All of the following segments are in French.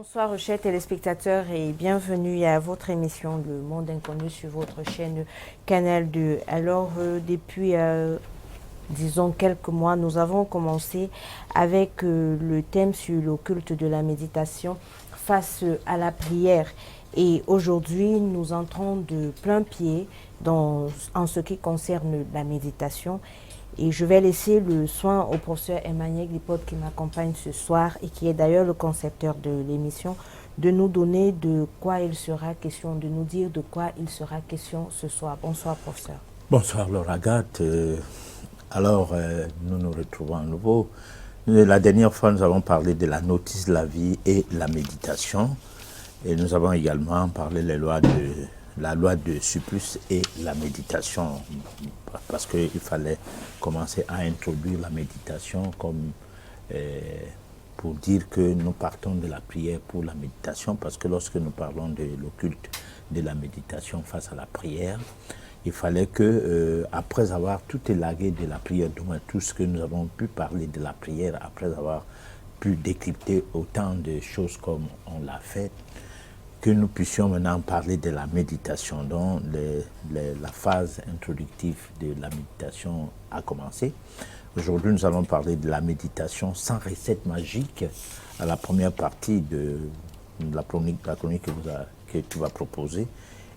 Bonsoir chers téléspectateurs et bienvenue à votre émission Le Monde Inconnu sur votre chaîne Canal 2. Alors depuis disons quelques mois, nous avons commencé avec le thème sur le culte de la méditation face à la prière. Et aujourd'hui, nous entrons de plein pied en ce qui concerne la méditation. Et je vais laisser le soin au professeur Emmanuel Glipote qui m'accompagne ce soir et qui est d'ailleurs le concepteur de l'émission, de nous donner de quoi il sera question, de nous dire de quoi il sera question ce soir. Bonsoir professeur. Bonsoir Laura Agathe. Nous nous retrouvons à nouveau. La dernière fois, nous avons parlé de la notice de la vie et la méditation. Et nous avons également parlé de la loi de Suppius et la méditation, parce qu'il fallait commencer à introduire la méditation comme pour dire que nous partons de la prière pour la méditation, parce que lorsque nous parlons de l'occulte de la méditation face à la prière, il fallait que, après avoir tout élagué de la prière, du moins tout ce que nous avons pu parler de la prière, après avoir pu décrypter autant de choses comme on l'a fait, que nous puissions maintenant parler de la méditation, dont la phase introductive de la méditation a commencé. Aujourd'hui, nous allons parler de la méditation sans recette magique, à la première partie de la chronique que tu vas proposer,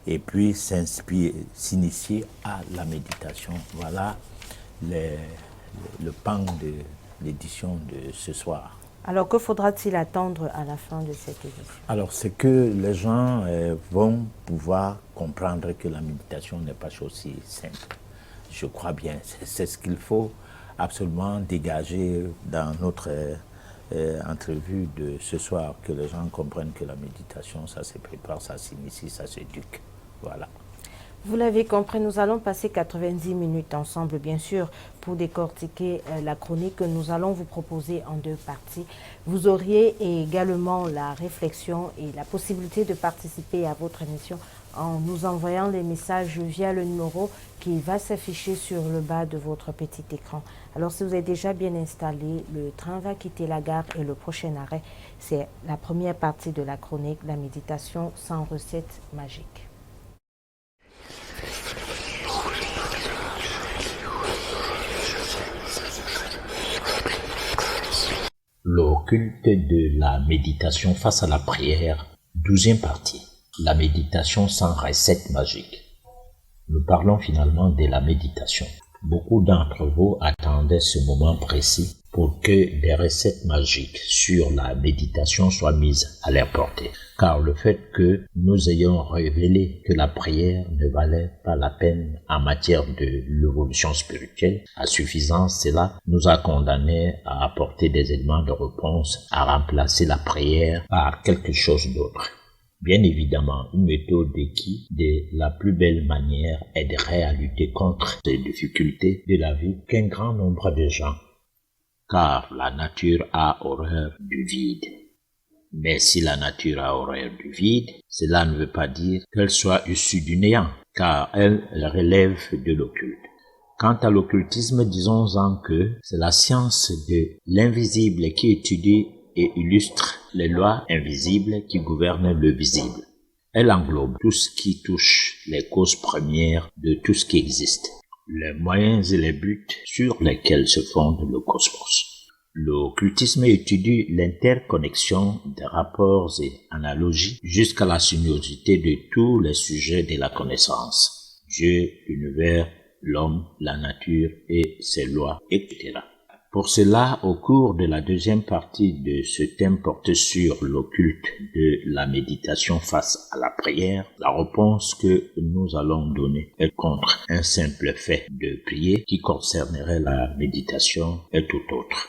et puis s'initier à la méditation. Voilà le pan de l'édition de ce soir. Alors, que faudra-t-il attendre à la fin de cette édition? Alors, c'est que les gens vont pouvoir comprendre que la méditation n'est pas chose si simple. Je crois bien. C'est ce qu'il faut absolument dégager dans notre entrevue de ce soir, que les gens comprennent que la méditation, ça se prépare, ça s'initie, ça s'éduque. Voilà. Vous l'avez compris, nous allons passer 90 minutes ensemble, bien sûr, pour décortiquer la chronique que nous allons vous proposer en deux parties. Vous auriez également la réflexion et la possibilité de participer à votre émission en nous envoyant les messages via le numéro qui va s'afficher sur le bas de votre petit écran. Alors, si vous êtes déjà bien installé, le train va quitter la gare et le prochain arrêt, c'est la première partie de la chronique, la méditation sans recette magique. L'occulte de la méditation face à la prière, 12e partie. La méditation sans recette magique. Nous parlons finalement de la méditation. Beaucoup d'entre vous attendaient ce moment précis pour que des recettes magiques sur la méditation soient mises à leur portée. Car le fait que nous ayons révélé que la prière ne valait pas la peine en matière de l'évolution spirituelle à suffisance, cela nous a condamnés à apporter des éléments de réponse, à remplacer la prière par quelque chose d'autre. Bien évidemment, une méthode qui, de la plus belle manière, aiderait à lutter contre les difficultés de la vie qu'un grand nombre de gens, car la nature a horreur du vide. Mais si la nature a horreur du vide, cela ne veut pas dire qu'elle soit issue du néant, car elle relève de l'occulte. Quant à l'occultisme, disons-en que c'est la science de l'invisible qui étudie et illustre les lois invisibles qui gouvernent le visible. Elle englobe tout ce qui touche les causes premières de tout ce qui existe, les moyens et les buts sur lesquels se fonde le cosmos. L'occultisme étudie l'interconnexion des rapports et analogies jusqu'à la sinuosité de tous les sujets de la connaissance. Dieu, l'univers, l'homme, la nature et ses lois, etc. Pour cela, au cours de la deuxième partie de ce thème porté sur l'occulte de la méditation face à la prière, la réponse que nous allons donner est contre un simple fait de prier qui concernerait la méditation et tout autre.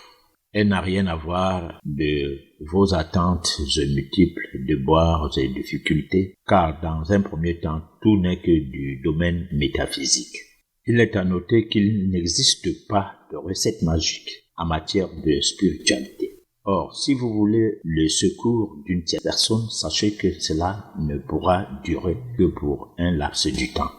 Elle n'a rien à voir de vos attentes multiples, de boires et difficultés, car dans un premier temps, tout n'est que du domaine métaphysique. Il est à noter qu'il n'existe pas de recette magique en matière de spiritualité. Or, si vous voulez le secours d'une tierce personne, sachez que cela ne pourra durer que pour un laps du temps.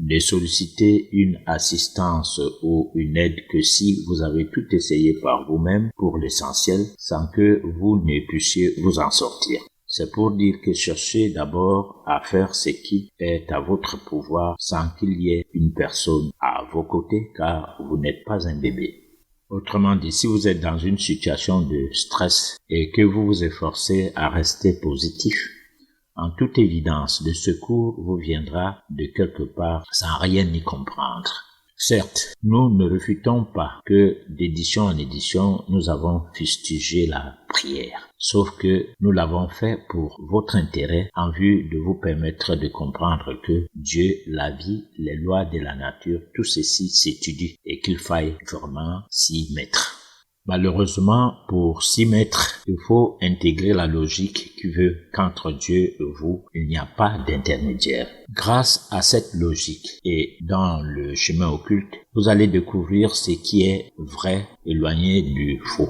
Ne sollicitez une assistance ou une aide que si vous avez tout essayé par vous-même pour l'essentiel, sans que vous ne puissiez vous en sortir. C'est pour dire que cherchez d'abord à faire ce qui est à votre pouvoir sans qu'il y ait une personne à vos côtés, car vous n'êtes pas un bébé. Autrement dit, si vous êtes dans une situation de stress et que vous vous efforcez à rester positif, en toute évidence, le secours vous viendra de quelque part sans rien y comprendre. Certes, nous ne refutons pas que d'édition en édition, nous avons fustigé la prière. Sauf que nous l'avons fait pour votre intérêt en vue de vous permettre de comprendre que Dieu, la vie, les lois de la nature, tout ceci s'étudie et qu'il faille vraiment s'y mettre. Malheureusement, pour s'y mettre, il faut intégrer la logique qui veut qu'entre Dieu et vous, il n'y a pas d'intermédiaire. Grâce à cette logique et dans le chemin occulte, vous allez découvrir ce qui est vrai éloigné du faux.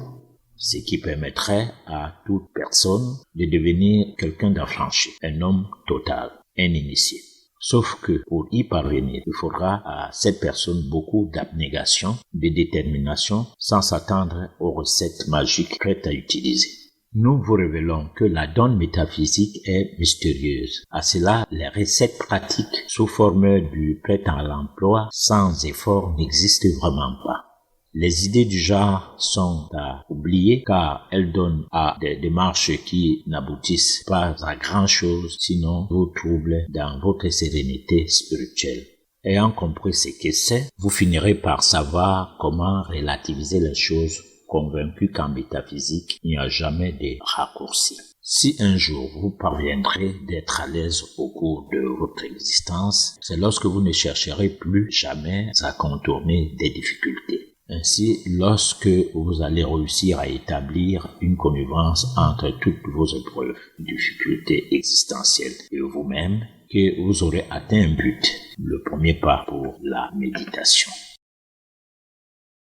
Ce qui permettrait à toute personne de devenir quelqu'un d'affranchi, un homme total, un initié. Sauf que pour y parvenir, il faudra à cette personne beaucoup d'abnégation, de détermination, sans s'attendre aux recettes magiques prêtes à utiliser. Nous vous révélons que la donne métaphysique est mystérieuse. À cela, les recettes pratiques sous forme du prêt à l'emploi sans effort n'existent vraiment pas. Les idées du genre sont à oublier car elles donnent à des démarches qui n'aboutissent pas à grand chose, sinon vous troublent dans votre sérénité spirituelle. Ayant compris ce que c'est, vous finirez par savoir comment relativiser les choses, convaincu qu'en métaphysique, il n'y a jamais de raccourci. Si un jour vous parviendrez d'être à l'aise au cours de votre existence, c'est lorsque vous ne chercherez plus jamais à contourner des difficultés. Ainsi, lorsque vous allez réussir à établir une connivence entre toutes vos épreuves, difficultés existentielles et vous-même, que vous aurez atteint un but, le premier pas pour la méditation.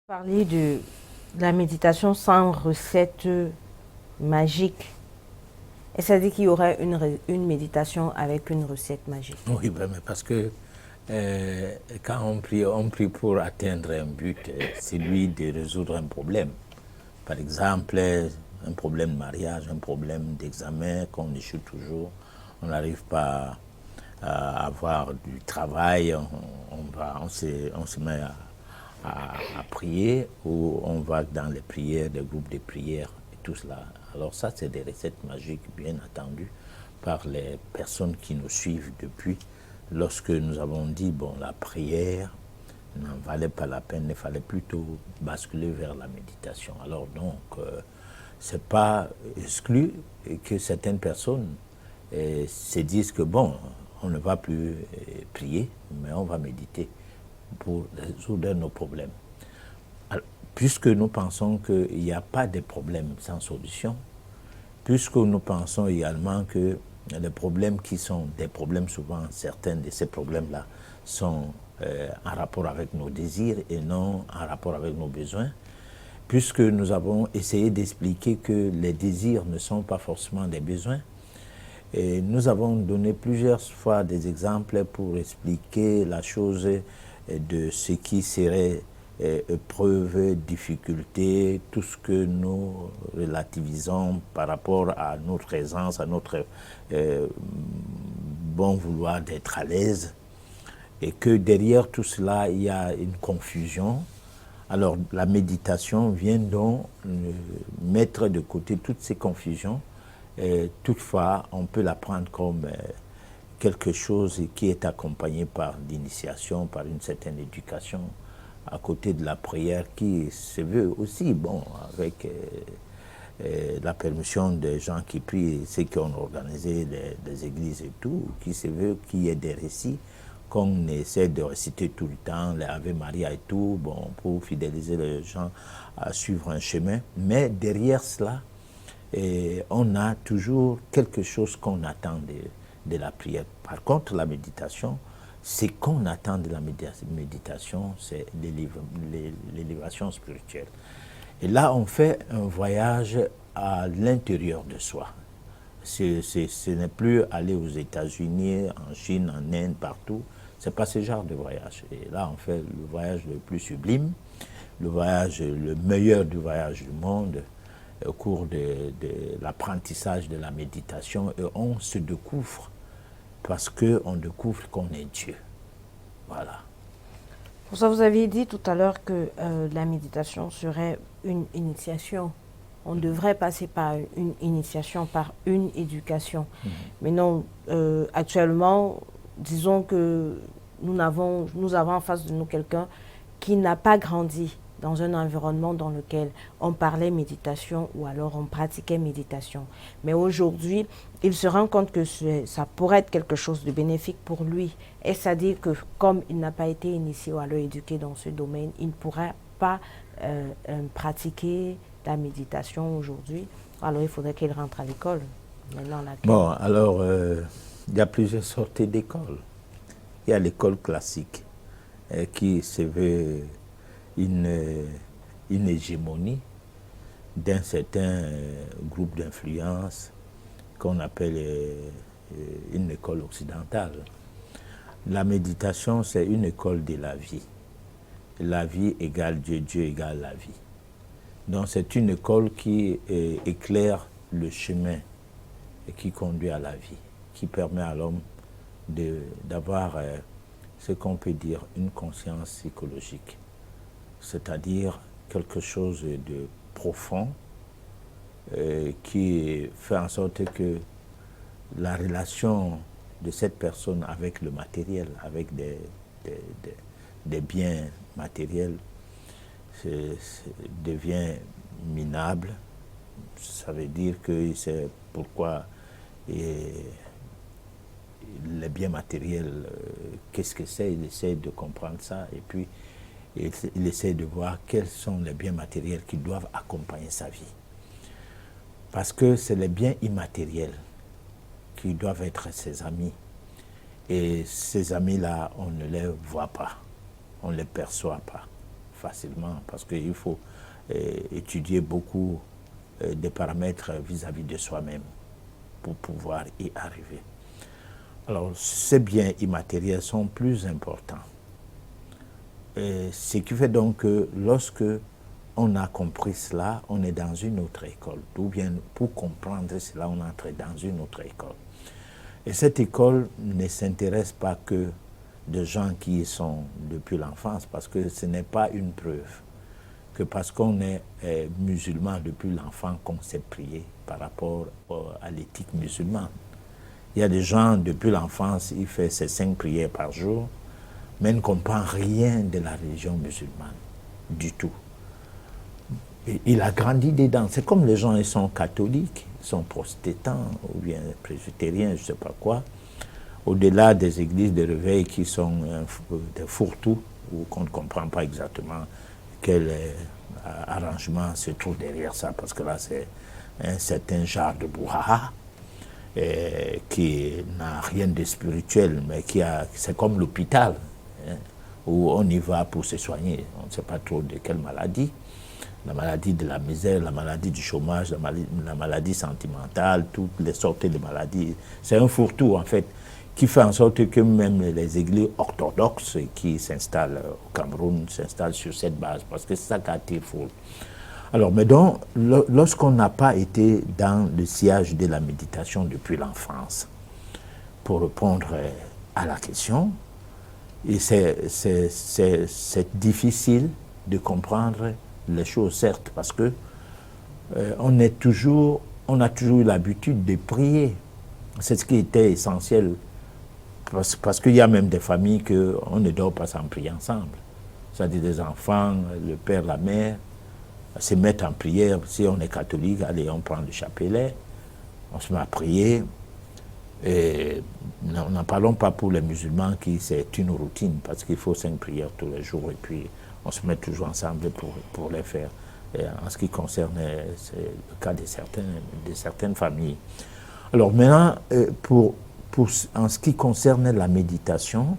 Parler de la méditation sans recette magique. Et ça dit qu'il y aurait une méditation avec une recette magique. Oui, mais parce que quand on prie pour atteindre un but, c'est lui de résoudre un problème. Par exemple, un problème de mariage, un problème d'examen, qu'on échoue toujours, on n'arrive pas à avoir du travail, on se met à prier, ou on va dans les prières, des groupes de prières et tout cela. Alors ça, c'est des recettes magiques bien attendues par les personnes qui nous suivent depuis. Lorsque nous avons dit, bon, la prière n'en valait pas la peine, il fallait plutôt basculer vers la méditation. Alors donc, c'est pas exclu que certaines personnes se disent que bon, on ne va plus prier, mais on va méditer pour résoudre nos problèmes. Alors, puisque nous pensons qu'il n'y a pas de problème sans solution, puisque nous pensons également que les problèmes qui sont des problèmes, souvent certains de ces problèmes-là sont en rapport avec nos désirs et non en rapport avec nos besoins, puisque nous avons essayé d'expliquer que les désirs ne sont pas forcément des besoins. Et nous avons donné plusieurs fois des exemples pour expliquer la chose de ce qui serait épreuve, difficulté, tout ce que nous relativisons par rapport à notre aisance, à notre bon vouloir d'être à l'aise, et que derrière tout cela, il y a une confusion. Alors la méditation vient donc mettre de côté toutes ces confusions. Et toutefois, on peut la prendre comme quelque chose qui est accompagné par l'initiation, par une certaine éducation, à côté de la prière qui se veut aussi, bon, avec la permission des gens qui prient, ceux qui ont organisé les églises et tout, qui se veut qu'il y ait des récits qu'on essaie de réciter tout le temps, les Ave Maria et tout, bon, pour fidéliser les gens à suivre un chemin. Mais derrière cela, on a toujours quelque chose qu'on attend de la prière. Par contre, la méditation, ce qu'on attend de la méditation, c'est l'élévation spirituelle. Et là, on fait un voyage à l'intérieur de soi. Ce n'est plus aller aux États-Unis, en Chine, en Inde, partout. Ce n'est pas ce genre de voyage. Et là, on fait le voyage le plus sublime, le meilleur du voyage du monde, au cours de l'apprentissage de la méditation, et on se découvre parce qu'on découvre qu'on est Dieu. Voilà. Pour ça, vous aviez dit tout à l'heure que la méditation serait une initiation. On devrait passer par une initiation, par une éducation. Mais non, actuellement, disons que nous avons en face de nous quelqu'un qui n'a pas grandi dans un environnement dans lequel on parlait méditation ou alors on pratiquait méditation. Mais aujourd'hui, il se rend compte que ça pourrait être quelque chose de bénéfique pour lui. Et c'est-à-dire que comme il n'a pas été initié ou alors éduqué dans ce domaine, il ne pourra pas pratiquer la méditation aujourd'hui. Alors il faudrait qu'il rentre à l'école. Bon, alors, il y a plusieurs sortes d'écoles. Il y a l'école classique qui se veut une hégémonie d'un certain groupe d'influence qu'on appelle une école occidentale. La méditation, c'est une école de la vie. La vie égale Dieu, Dieu égale la vie. Donc c'est une école qui éclaire le chemin et qui conduit à la vie, qui permet à l'homme d'avoir ce qu'on peut dire une conscience psychologique, c'est-à-dire quelque chose de profond qui fait en sorte que la relation de cette personne avec le matériel, avec des biens matériels, devient minable. Ça veut dire que c'est pourquoi les biens matériels, qu'est-ce que c'est? Il essaie de comprendre ça et puis il essaie de voir quels sont les biens matériels qui doivent accompagner sa vie. Parce que c'est les biens immatériels qui doivent être ses amis. Et ces amis-là, on ne les voit pas, on ne les perçoit pas facilement parce qu'il faut étudier beaucoup des paramètres vis-à-vis de soi-même pour pouvoir y arriver. Alors, ces biens immatériels sont plus importants. Ce qui fait donc que lorsque on a compris cela, on est dans une autre école. D'où bien, pour comprendre cela, on entre dans une autre école. Et cette école ne s'intéresse pas que de gens qui y sont depuis l'enfance, parce que ce n'est pas une preuve que parce qu'on est musulman depuis l'enfant qu'on sait prier par rapport à l'éthique musulmane. Il y a des gens, depuis l'enfance, ils font ses 5 prières par jour, mais ne comprennent rien de la religion musulmane, du tout. Et il a grandi dedans. C'est comme les gens, ils sont catholiques, ils sont protestants, ou bien presbytériens, je ne sais pas quoi. Au-delà des églises de réveil qui sont des fourre-tout, ou qu'on ne comprend pas exactement quel arrangement se trouve derrière ça, parce que là, c'est un certain genre de brouhaha qui n'a rien de spirituel, mais c'est comme l'hôpital, hein, où on y va pour se soigner. On ne sait pas trop de quelle maladie. La maladie de la misère, la maladie du chômage, la maladie sentimentale, toutes les sortes de maladies. C'est un fourre-tout, en fait, qui fait en sorte que même les églises orthodoxes qui s'installent au Cameroun s'installent sur cette base, parce que c'est ça qui attire foule. Alors, mais donc, lorsqu'on n'a pas été dans le sillage de la méditation depuis l'enfance, pour répondre à la question, c'est difficile de comprendre les choses, certes, parce que on a toujours eu l'habitude de prier. C'est ce qui était essentiel, parce qu'il y a même des familles qu'on ne dort pas sans prier ensemble. C'est-à-dire des enfants, le père, la mère, se mettent en prière. Si on est catholique, allez, on prend le chapelet, on se met à prier. Et n'en parlons pas pour les musulmans qui c'est une routine, parce qu'il faut 5 prières tous les jours et puis on se met toujours ensemble pour les faire. Et en ce qui concerne le cas de certaines familles. Alors maintenant, en ce qui concerne la méditation,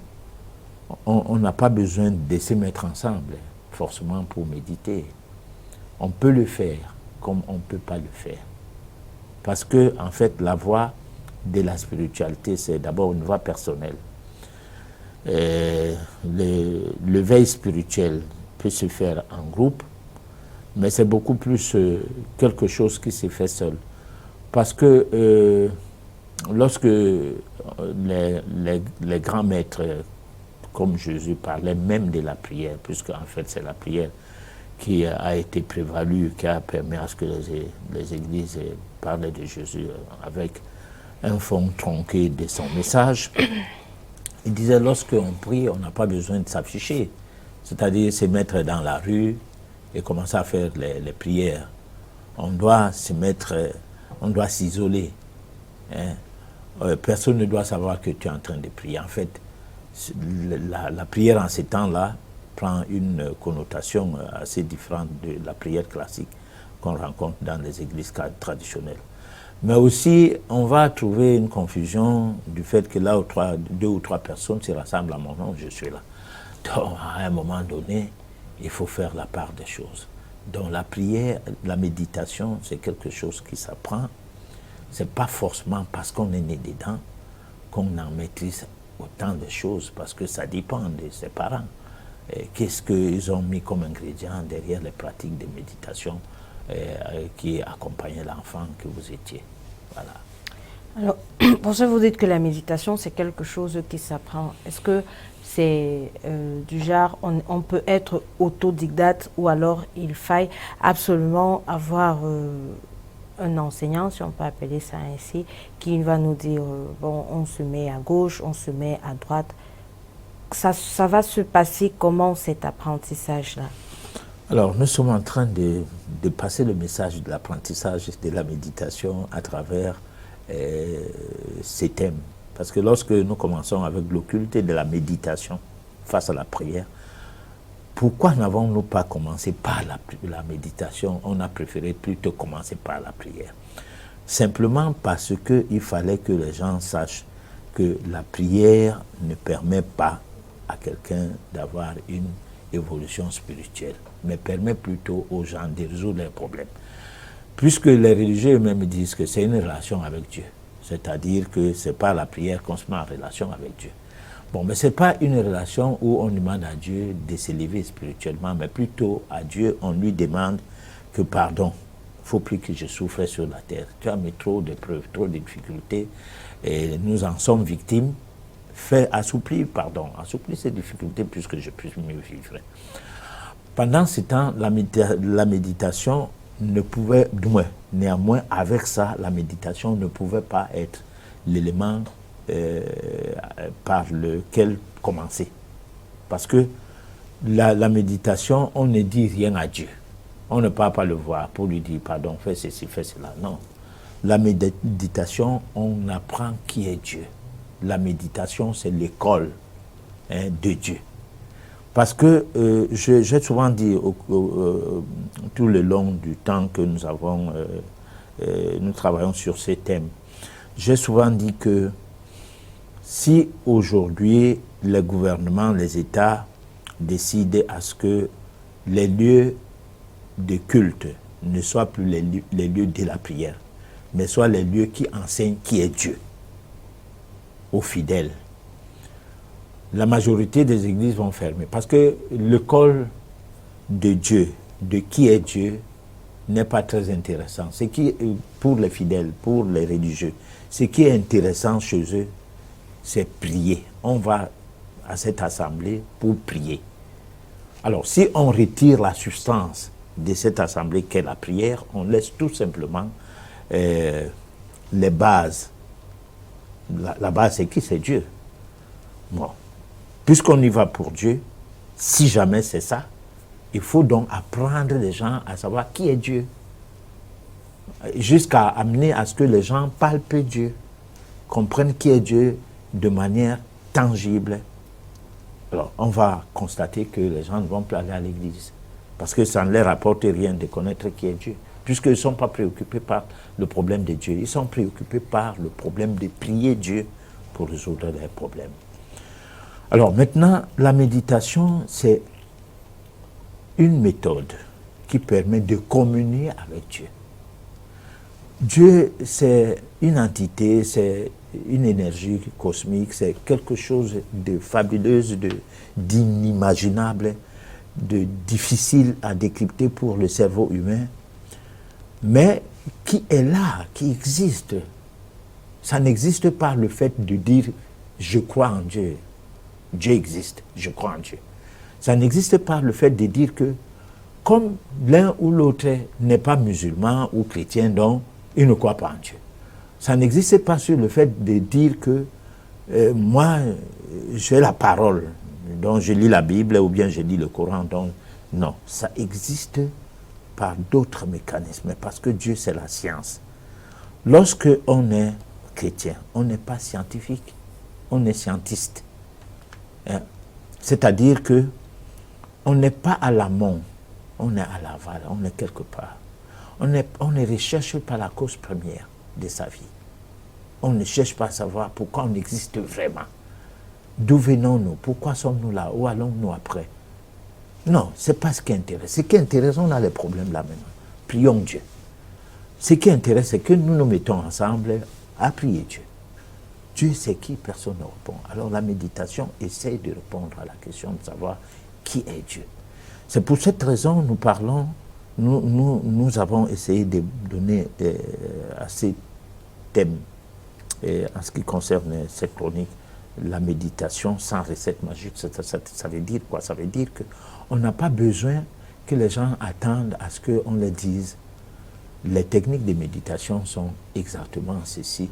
on n'a pas besoin de se mettre ensemble forcément pour méditer. On peut le faire comme on ne peut pas le faire. Parce que, en fait, la voie de la spiritualité, c'est d'abord une voie personnelle. L'éveil spirituel peut se faire en groupe, Mais c'est beaucoup plus quelque chose qui s'est fait seul. Parce que lorsque les grands maîtres, comme Jésus, parlaient même de la prière, puisque en fait c'est la prière qui a été prévalue, qui a permis à ce que les églises parlaient de Jésus avec un fond tronqué de son message. Il disait, lorsqu'on prie, on n'a pas besoin de s'afficher, c'est-à-dire se mettre dans la rue et commencer à faire les prières. On doit se mettre, on doit s'isoler. Hein. Personne ne doit savoir que tu es en train de prier. En fait, la prière en ces temps-là prend une connotation assez différente de la prière classique qu'on rencontre dans les églises traditionnelles. Mais aussi, on va trouver une confusion du fait que là où deux ou trois personnes se rassemblent à mon nom, je suis là. Donc, à un moment donné, il faut faire la part des choses. Donc, la prière, la méditation, c'est quelque chose qui s'apprend. Ce n'est pas forcément parce qu'on est né dedans qu'on en maîtrise autant de choses, parce que ça dépend de ses parents. Qu'est-ce qu'ils ont mis comme ingrédient derrière les pratiques de méditation qui accompagnaient l'enfant que vous étiez. Voilà. Alors, pour ça, vous dites que la méditation, c'est quelque chose qui s'apprend. Est-ce que c'est du genre, on peut être autodidacte ou alors il faille absolument avoir un enseignant, si on peut appeler ça ainsi, qui va nous dire, bon, on se met à gauche, on se met à droite. Ça va se passer comment cet apprentissage-là? Alors, nous sommes en train de passer le message de l'apprentissage de la méditation à travers ces thèmes. Parce que lorsque nous commençons avec l'occulté de la méditation face à la prière, pourquoi n'avons-nous pas commencé par la méditation? On a préféré plutôt commencer par la prière. Simplement parce qu'il fallait que les gens sachent que la prière ne permet pas à quelqu'un d'avoir une évolution spirituelle, mais permet plutôt aux gens de résoudre leurs problèmes. Puisque les religieux eux-mêmes disent que c'est une relation avec Dieu, c'est-à-dire que c'est pas la prière qu'on se met en relation avec Dieu. Bon, mais c'est pas une relation où on demande à Dieu de s'élever spirituellement, mais plutôt à Dieu, on lui demande que pardon, il ne faut plus que je souffre sur la terre. Tu as mis trop d'épreuves, trop de difficultés, et nous en sommes victimes. Fais assouplir, pardon, assouplir ces difficultés puisque je puisse mieux vivre. Pendant ce temps, la méditation ne pouvait, néanmoins, avec ça, la méditation ne pouvait pas être l'élément par lequel commencer. Parce que la méditation, on ne dit rien à Dieu. On ne part pas le voir pour lui dire, pardon, fais ceci, fais cela. Non. La méditation, on apprend qui est Dieu. La méditation, c'est l'école de Dieu. Parce que j'ai souvent dit tout le long du temps que nous travaillons sur ces thèmes, j'ai souvent dit que si aujourd'hui les gouvernements, les États décidaient à ce que les lieux de culte ne soient plus les lieux de la prière, mais soient les lieux qui enseignent qui est Dieu aux fidèles, la majorité des églises vont fermer. Parce que l'école de Dieu, de qui est Dieu, n'est pas très intéressant. Ce qui, pour les fidèles, pour les religieux, ce qui est intéressant chez eux, c'est prier. On va à cette assemblée pour prier. Alors, si on retire la substance de cette assemblée qu'est la prière, on laisse tout simplement les bases. La base, c'est qui? C'est Dieu. Bon. Puisqu'on y va pour Dieu, si jamais c'est ça, il faut donc apprendre les gens à savoir qui est Dieu. Jusqu'à amener à ce que les gens palpent Dieu, comprennent qui est Dieu de manière tangible. Alors, on va constater que les gens ne vont plus aller à l'église. Parce que ça ne leur apporte rien de connaître qui est Dieu. Puisqu'ils ne sont pas préoccupés par le problème de Dieu. Ils sont préoccupés par le problème de prier Dieu pour résoudre leurs problèmes. Alors maintenant, la méditation, c'est une méthode qui permet de communier avec Dieu. Dieu, c'est une entité, c'est une énergie cosmique, c'est quelque chose de fabuleux, d'inimaginable de difficile à décrypter pour le cerveau humain, mais qui est là, qui existe. Ça n'existe pas le fait de dire « je crois en Dieu ». Dieu existe, je crois en Dieu. Ça n'existe pas le fait de dire que comme l'un ou l'autre n'est pas musulman ou chrétien, donc il ne croit pas en Dieu. Ça n'existe pas sur le fait de dire que moi, j'ai la parole, donc je lis la Bible ou bien je lis le Coran. Donc, non, ça existe par d'autres mécanismes, parce que Dieu, c'est la science. Lorsque on est chrétien, on n'est pas scientifique, on est scientiste. Hein? C'est-à-dire que on n'est pas à l'amont, on est à l'aval, on est quelque part. On ne recherche pas la cause première de sa vie. On ne cherche pas à savoir pourquoi on existe vraiment. D'où venons-nous? Pourquoi sommes-nous là? Où allons-nous après? Non, ce n'est pas ce qui intéresse. Ce qui intéresse, on a les problèmes là maintenant. Prions Dieu. Ce qui intéresse, c'est que nous nous mettons ensemble à prier Dieu. Dieu, c'est qui? Personne ne répond. Alors la méditation essaie de répondre à la question de savoir qui est Dieu. C'est pour cette raison que nous parlons, nous avons essayé de donner à ces thèmes, en ce qui concerne cette chronique, la méditation sans recette magique. Ça veut dire quoi? Ça veut dire qu'on n'a pas besoin que les gens attendent à ce qu'on leur dise les techniques de méditation sont exactement ceci,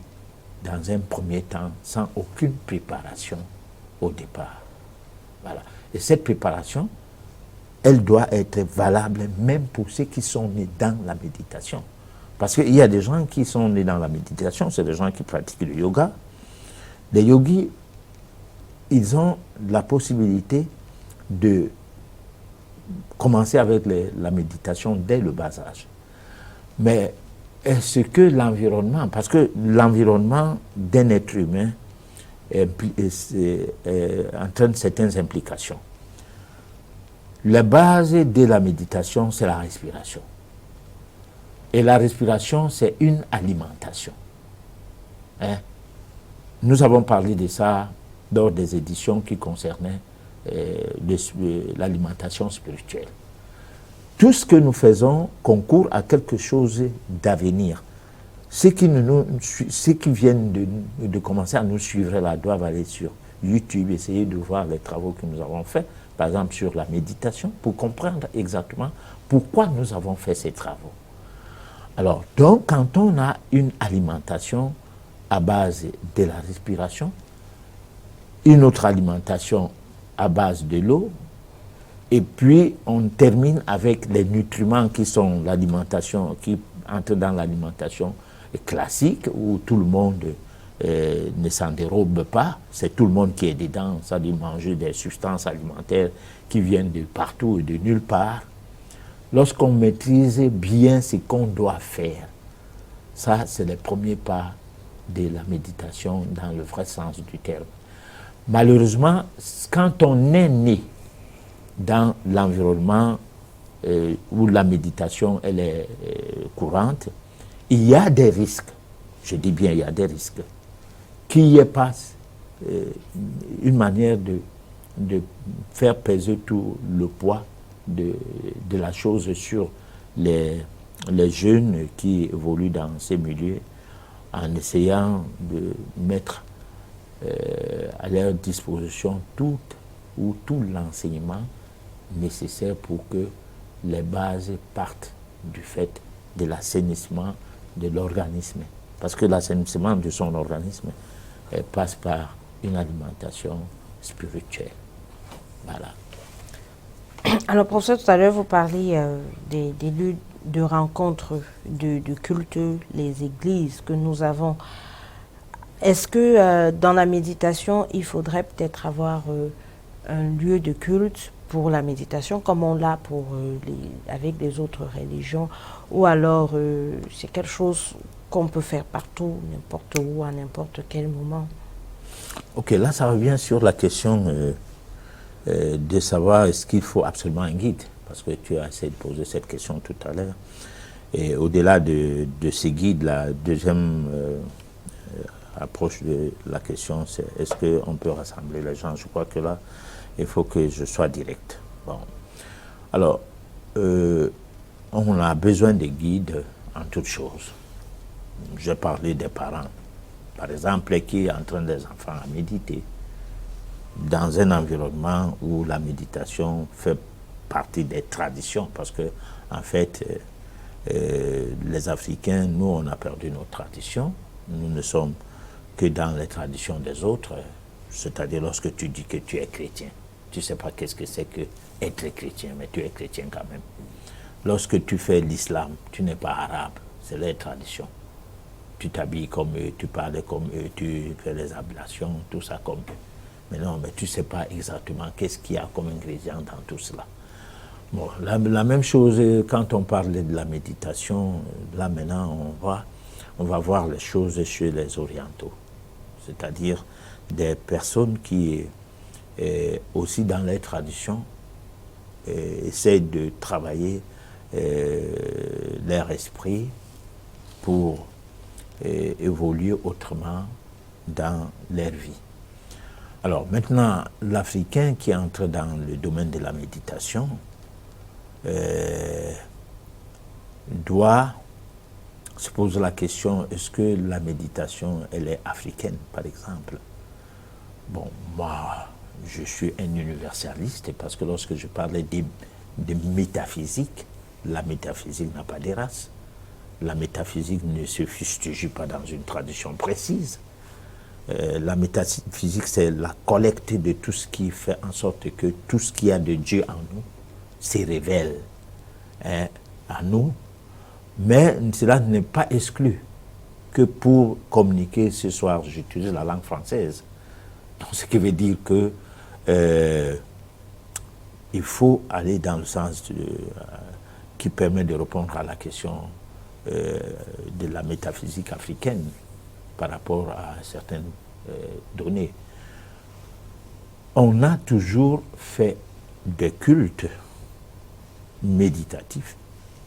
dans un premier temps, sans aucune préparation au départ. Voilà. Et cette préparation, elle doit être valable même pour ceux qui sont nés dans la méditation. Parce qu'il y a des gens qui sont nés dans la méditation, c'est des gens qui pratiquent le yoga. Les yogis, ils ont la possibilité de commencer avec la méditation dès le bas âge. Mais est-ce que l'environnement, parce que l'environnement d'un être humain entraîne certaines implications. La base de la méditation, c'est la respiration. Et la respiration, c'est une alimentation. Hein? Nous avons parlé de ça lors des éditions qui concernaient l'alimentation spirituelle. Tout ce que nous faisons concourt à quelque chose d'avenir. Ceux qui viennent de commencer à nous suivre là doivent aller sur YouTube, essayer de voir les travaux que nous avons faits, par exemple sur la méditation, pour comprendre exactement pourquoi nous avons fait ces travaux. Alors, donc, quand on a une alimentation à base de la respiration, une autre alimentation à base de l'eau, et puis on termine avec les nutriments qui sont l'alimentation, qui entrent dans l'alimentation classique, où tout le monde ne s'en dérobe pas, c'est tout le monde qui est dedans, ça dit manger des substances alimentaires qui viennent de partout et de nulle part. Lorsqu'on maîtrise bien ce qu'on doit faire, ça c'est le premier pas de la méditation dans le vrai sens du terme. Malheureusement, quand on est né dans l'environnement où la méditation elle est courante, il y a des risques, je dis bien il y a des risques, qu'il n'y ait pas une manière de faire peser tout le poids de la chose sur les jeunes qui évoluent dans ces milieux, en essayant de mettre à leur disposition tout l'enseignement nécessaire pour que les bases partent du fait de l'assainissement de l'organisme. Parce que l'assainissement de son organisme passe par une alimentation spirituelle. Voilà. Alors, professeur, tout à l'heure, vous parliez des lieux de rencontre, de culte, les églises que nous avons. Est-ce que dans la méditation, il faudrait peut-être avoir un lieu de culte pour la méditation, comme on l'a avec les autres religions, ou alors c'est quelque chose qu'on peut faire partout, n'importe où, à n'importe quel moment? Ok, là ça revient sur la question de savoir est-ce qu'il faut absolument un guide, parce que tu as essayé de poser cette question tout à l'heure. Et au-delà de ces guides, la deuxième approche de la question, c'est est-ce qu'on peut rassembler les gens? Je crois que là, il faut que je sois direct. Bon. Alors, on a besoin de guides en toutes choses. Je parlais des parents, par exemple, qui entraînent les enfants à méditer dans un environnement où la méditation fait partie des traditions, parce que, en fait, les Africains, nous, on a perdu nos traditions. Nous ne sommes que dans les traditions des autres, c'est-à-dire lorsque tu dis que tu es chrétien, tu ne sais pas qu'est-ce que c'est que être chrétien, mais tu es chrétien quand même. Lorsque tu fais l'islam, tu n'es pas arabe, c'est les traditions. Tu t'habilles comme eux, tu parles comme eux, tu fais les ablations, tout ça comme eux. Mais non, mais tu ne sais pas exactement qu'est-ce qu'il y a comme ingrédient dans tout cela. Bon, la même chose quand on parle de la méditation, là maintenant on va voir les choses chez les orientaux. C'est-à-dire des personnes qui, aussi dans les traditions, essayent de travailler leur esprit pour évoluer autrement dans leur vie. Alors maintenant, l'Africain qui entre dans le domaine de la méditation doit se poser la question, est-ce que la méditation, elle est africaine, par exemple? Bon, moi, je suis un universaliste parce que lorsque je parlais de métaphysique, la métaphysique n'a pas de race. La métaphysique ne se fustige pas dans une tradition précise. La métaphysique, c'est la collecte de tout ce qui fait en sorte que tout ce qu'il y a de Dieu en nous se révèle à nous. Mais cela n'est pas exclu que pour communiquer ce soir, j'utilise la langue française. Donc, ce qui veut dire que il faut aller dans le sens qui permet de répondre à la question de la métaphysique africaine par rapport à certaines données. On a toujours fait des cultes méditatifs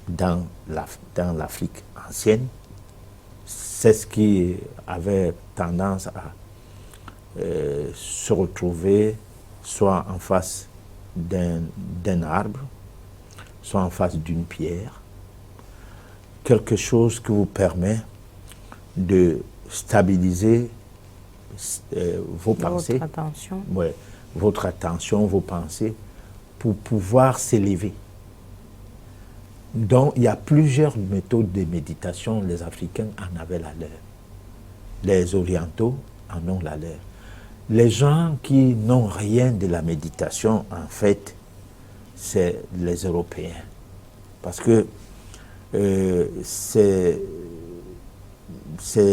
dans l'Afrique ancienne. C'est ce qui avait tendance à se retrouver soit en face d'un arbre, soit en face d'une pierre, quelque chose qui vous permet de stabiliser vos pensées, votre attention, vos pensées, pour pouvoir s'élever. Donc, il y a plusieurs méthodes de méditation. Les Africains en avaient la leur. Les Orientaux en ont la leur. Les gens qui n'ont rien de la méditation, en fait, c'est les Européens. Parce que c'est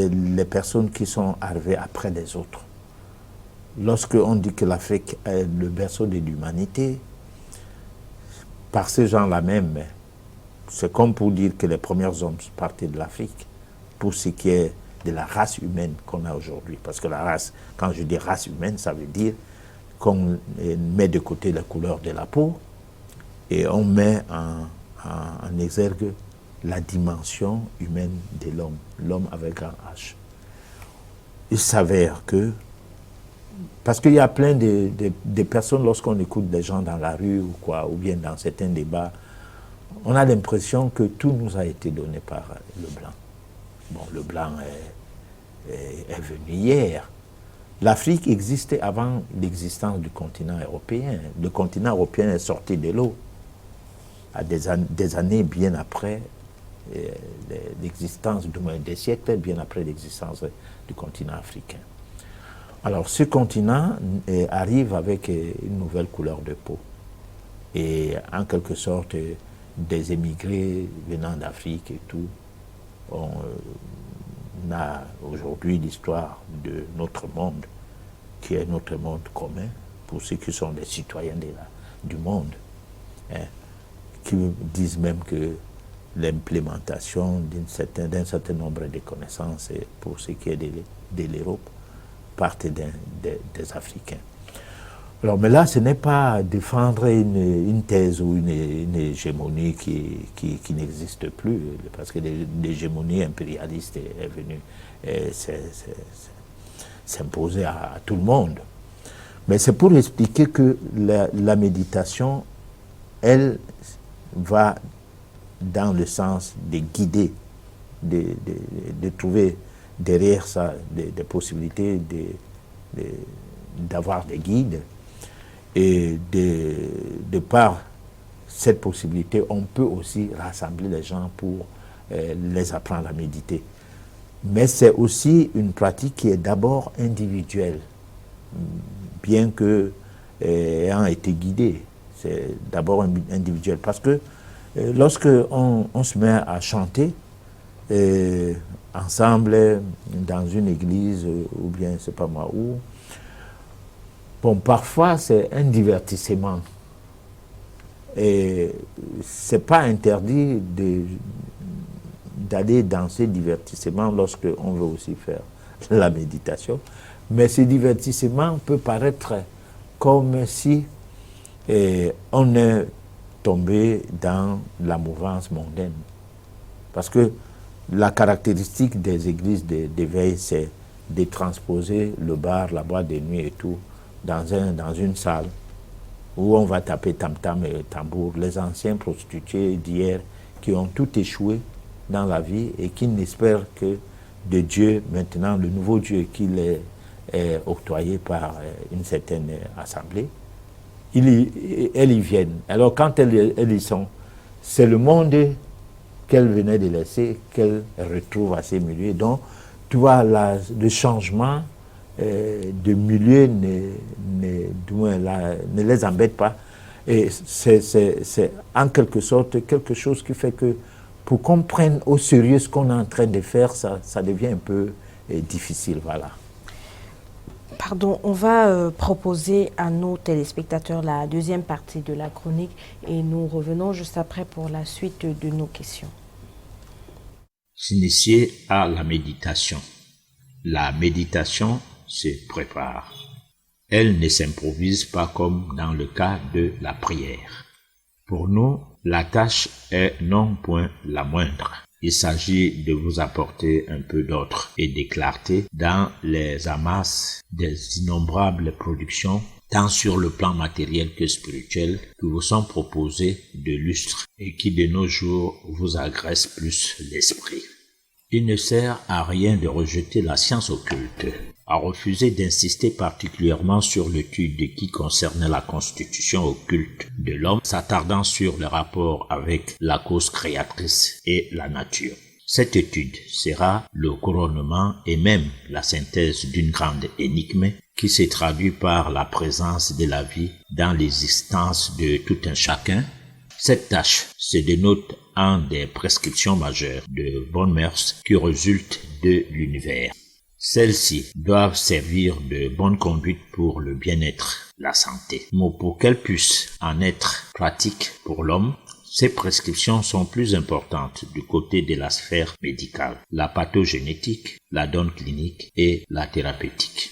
les personnes qui sont arrivées après les autres. Lorsqu'on dit que l'Afrique est le berceau de l'humanité, par ces gens-là même, c'est comme pour dire que les premiers hommes partaient de l'Afrique, pour ce qui est de la race humaine qu'on a aujourd'hui. Parce que la race, quand je dis race humaine, ça veut dire qu'on met de côté la couleur de la peau et on met en exergue la dimension humaine de l'homme, l'homme avec un H. Il s'avère que, parce qu'il y a plein de personnes, lorsqu'on écoute des gens dans la rue ou quoi, ou bien dans certains débats, on a l'impression que tout nous a été donné par le blanc. Bon, le blanc est venu hier. L'Afrique existait avant l'existence du continent européen. Le continent européen est sorti de l'eau à des années bien après l'existence, du moins des siècles bien après l'existence du continent africain. Alors ce continent arrive avec une nouvelle couleur de peau et en quelque sorte des émigrés venant d'Afrique et tout. On a aujourd'hui l'histoire de notre monde qui est notre monde commun pour ceux qui sont des citoyens du monde, hein, qui disent même que l'implémentation d'un certain nombre de connaissances pour ce qui est de l'Europe partent des Africains. Alors, mais là, ce n'est pas défendre une thèse ou une hégémonie qui n'existe plus, parce que l'hégémonie impérialiste est venue s'imposer à tout le monde. Mais c'est pour expliquer que la méditation elle va dans le sens de guider, de trouver derrière ça des possibilités d'avoir des guides. Et de par cette possibilité, on peut aussi rassembler les gens pour les apprendre à méditer. Mais c'est aussi une pratique qui est d'abord individuelle, bien que ayant été guidée. C'est d'abord individuel. Parce que lorsque on se met à chanter ensemble dans une église ou bien c'est pas moi où, bon, parfois c'est un divertissement. Et c'est pas interdit d'aller dans ces divertissements lorsque on veut aussi faire la méditation. Mais ce divertissement peut paraître comme si on est tombé dans la mouvance mondaine. Parce que la caractéristique des églises d'éveil, c'est de transposer le bar, la boîte de nuit et tout dans une salle où on va taper tam-tam et tambour. Les anciens prostitués d'hier qui ont tout échoué dans la vie et qui n'espèrent que de Dieu, maintenant le nouveau Dieu qui les est octroyé par une certaine assemblée, elles y viennent. Alors quand elles y sont, c'est le monde qu'elles venaient de laisser, qu'elles retrouvent à ces milieux. Donc, tu vois, le changement de milieu ne les embête pas. Et c'est en quelque sorte quelque chose qui fait que pour qu'on prenne au sérieux ce qu'on est en train de faire, ça devient un peu difficile. Voilà. Pardon, on va proposer à nos téléspectateurs la deuxième partie de la chronique et nous revenons juste après pour la suite de nos questions. S'initier à la méditation. La méditation se prépare. Elle ne s'improvise pas comme dans le cas de la prière. Pour nous, la tâche est non point la moindre. Il s'agit de vous apporter un peu d'ordre et de clarté dans les amasses des innombrables productions, tant sur le plan matériel que spirituel, qui vous sont proposées de lustre et qui de nos jours vous agressent plus l'esprit. Il ne sert à rien de rejeter la science occulte, à refuser d'insister particulièrement sur l'étude qui concernait la constitution occulte de l'homme, s'attardant sur le rapport avec la cause créatrice et la nature. Cette étude sera le couronnement et même la synthèse d'une grande énigme qui se traduit par la présence de la vie dans l'existence de tout un chacun. Cette tâche se dénote en des prescriptions majeures de bonnes mœurs qui résultent de l'univers. Celles-ci doivent servir de bonne conduite pour le bien-être, la santé. Mais pour qu'elles puissent en être pratiques pour l'homme, ces prescriptions sont plus importantes du côté de la sphère médicale, la pathogénétique, la donne clinique et la thérapeutique.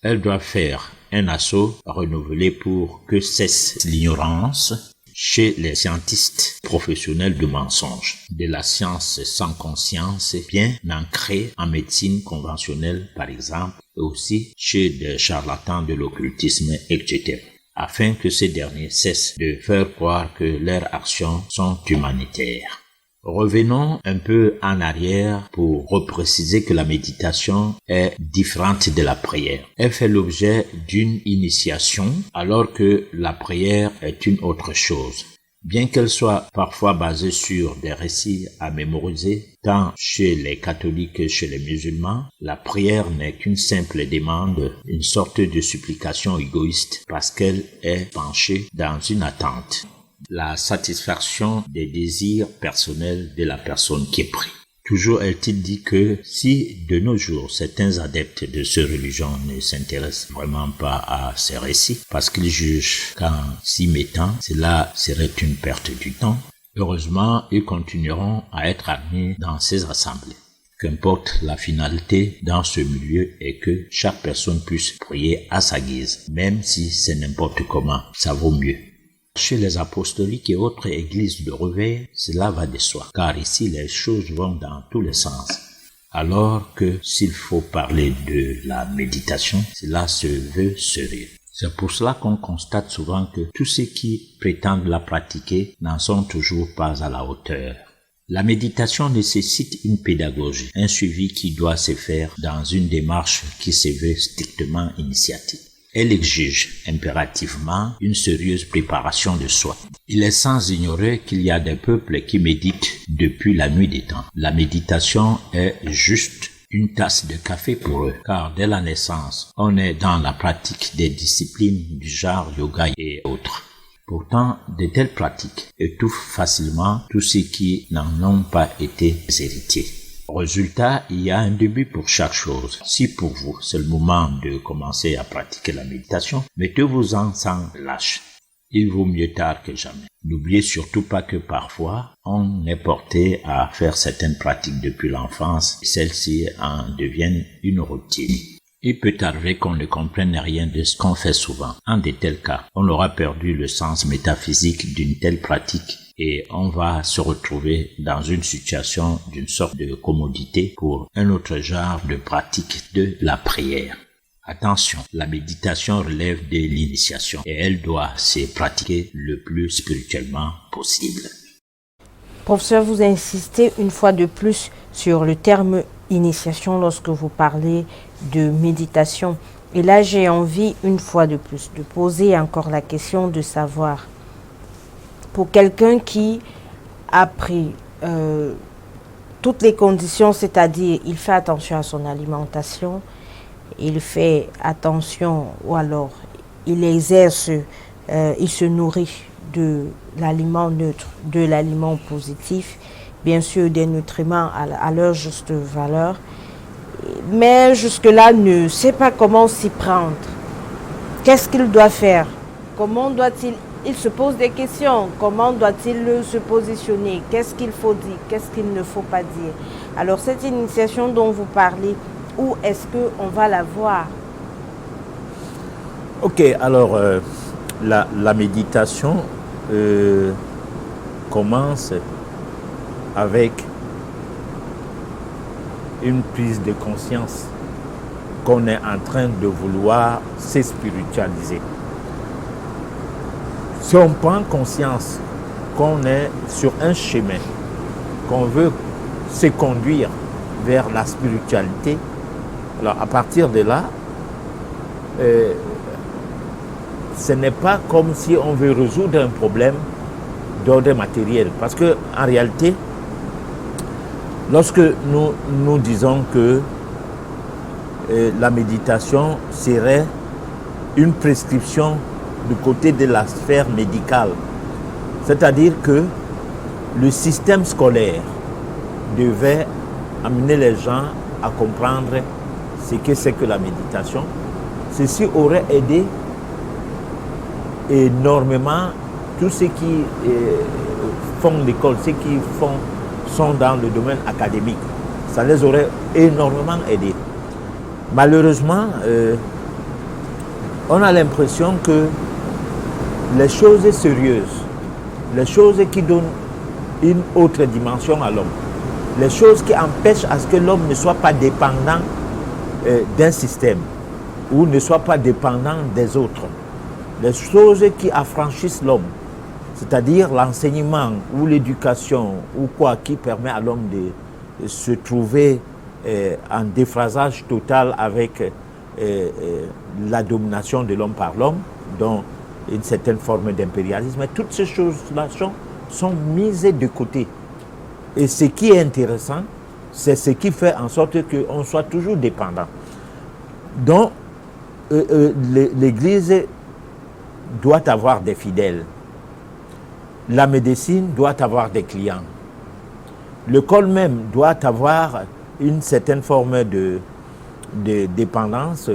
Elles doivent faire un assaut renouvelé pour que cesse l'ignorance chez les scientistes professionnels de mensonges, de la science sans conscience bien ancrée en médecine conventionnelle par exemple, et aussi chez des charlatans de l'occultisme, etc., afin que ces derniers cessent de faire croire que leurs actions sont humanitaires. Revenons un peu en arrière pour repréciser que la méditation est différente de la prière. Elle fait l'objet d'une initiation alors que la prière est une autre chose. Bien qu'elle soit parfois basée sur des récits à mémoriser, tant chez les catholiques que chez les musulmans, la prière n'est qu'une simple demande, une sorte de supplication égoïste parce qu'elle est penchée dans une attente. La satisfaction des désirs personnels de la personne qui prie. Toujours est-il dit que si de nos jours certains adeptes de ces religions ne s'intéressent vraiment pas à ces récits parce qu'ils jugent qu'en s'y mettant, cela serait une perte du temps, heureusement ils continueront à être admis dans ces assemblées. Qu'importe la finalité dans ce milieu est que chaque personne puisse prier à sa guise, même si c'est n'importe comment, ça vaut mieux. Chez les apostoliques et autres églises de réveil, cela va de soi, car ici les choses vont dans tous les sens. Alors que s'il faut parler de la méditation, cela se veut sérieux. C'est pour cela qu'on constate souvent que tous ceux qui prétendent la pratiquer n'en sont toujours pas à la hauteur. La méditation nécessite une pédagogie, un suivi qui doit se faire dans une démarche qui se veut strictement initiatique. Elle exige impérativement une sérieuse préparation de soi. Il est sans ignorer qu'il y a des peuples qui méditent depuis la nuit des temps. La méditation est juste une tasse de café pour eux, car dès la naissance, on est dans la pratique des disciplines du genre yoga et autres. Pourtant, de telles pratiques étouffent facilement tous ceux qui n'en ont pas été héritiers. Résultat, il y a un début pour chaque chose. Si pour vous, c'est le moment de commencer à pratiquer la méditation, mettez-vous-en sans lâche. Il vaut mieux tard que jamais. N'oubliez surtout pas que parfois, on est porté à faire certaines pratiques depuis l'enfance et celles-ci en deviennent une routine. Il peut arriver qu'on ne comprenne rien de ce qu'on fait souvent. En de tels cas, on aura perdu le sens métaphysique d'une telle pratique et on va se retrouver dans une situation d'une sorte de commodité pour un autre genre de pratique de la prière. Attention, la méditation relève de l'initiation et elle doit se pratiquer le plus spirituellement possible. Professeur, vous insistez une fois de plus sur le terme initiation lorsque vous parlez de méditation. Et là, j'ai envie une fois de plus de poser encore la question de savoir, pour quelqu'un qui a pris toutes les conditions, c'est-à-dire il fait attention à son alimentation, il fait attention ou alors il exerce, il se nourrit de l'aliment neutre, de l'aliment positif, bien sûr des nutriments à leur juste valeur, mais jusque-là ne sait pas comment s'y prendre. Qu'est-ce qu'il doit faire? Comment doit-il? Il se pose des questions. Comment doit-il se positionner? Qu'est-ce qu'il faut dire? Qu'est-ce qu'il ne faut pas dire? Alors cette initiation dont vous parlez, où est-ce qu'on va la voir? Ok, alors la méditation commence avec une prise de conscience qu'on est en train de vouloir se spiritualiser. Si on prend conscience qu'on est sur un chemin, qu'on veut se conduire vers la spiritualité, alors à partir de là, ce n'est pas comme si on veut résoudre un problème d'ordre matériel. Parce que en réalité, lorsque nous disons que la méditation serait une prescription du côté de la sphère médicale, c'est-à-dire que le système scolaire devait amener les gens à comprendre ce que c'est que la méditation, ceci aurait aidé énormément tous ceux qui font l'école, ceux qui sont dans le domaine académique. Ça les aurait énormément aidés. Malheureusement, on a l'impression que les choses sérieuses, les choses qui donnent une autre dimension à l'homme, les choses qui empêchent à ce que l'homme ne soit pas dépendant d'un système ou ne soit pas dépendant des autres, les choses qui affranchissent l'homme, c'est-à-dire l'enseignement ou l'éducation ou quoi qui permet à l'homme de se trouver en déphasage total avec la domination de l'homme par l'homme, dont une certaine forme d'impérialisme. Toutes ces choses-là sont mises de côté. Et ce qui est intéressant, c'est ce qui fait en sorte qu'on soit toujours dépendant. Donc, l'Église doit avoir des fidèles. La médecine doit avoir des clients. L'école même doit avoir une certaine forme de dépendance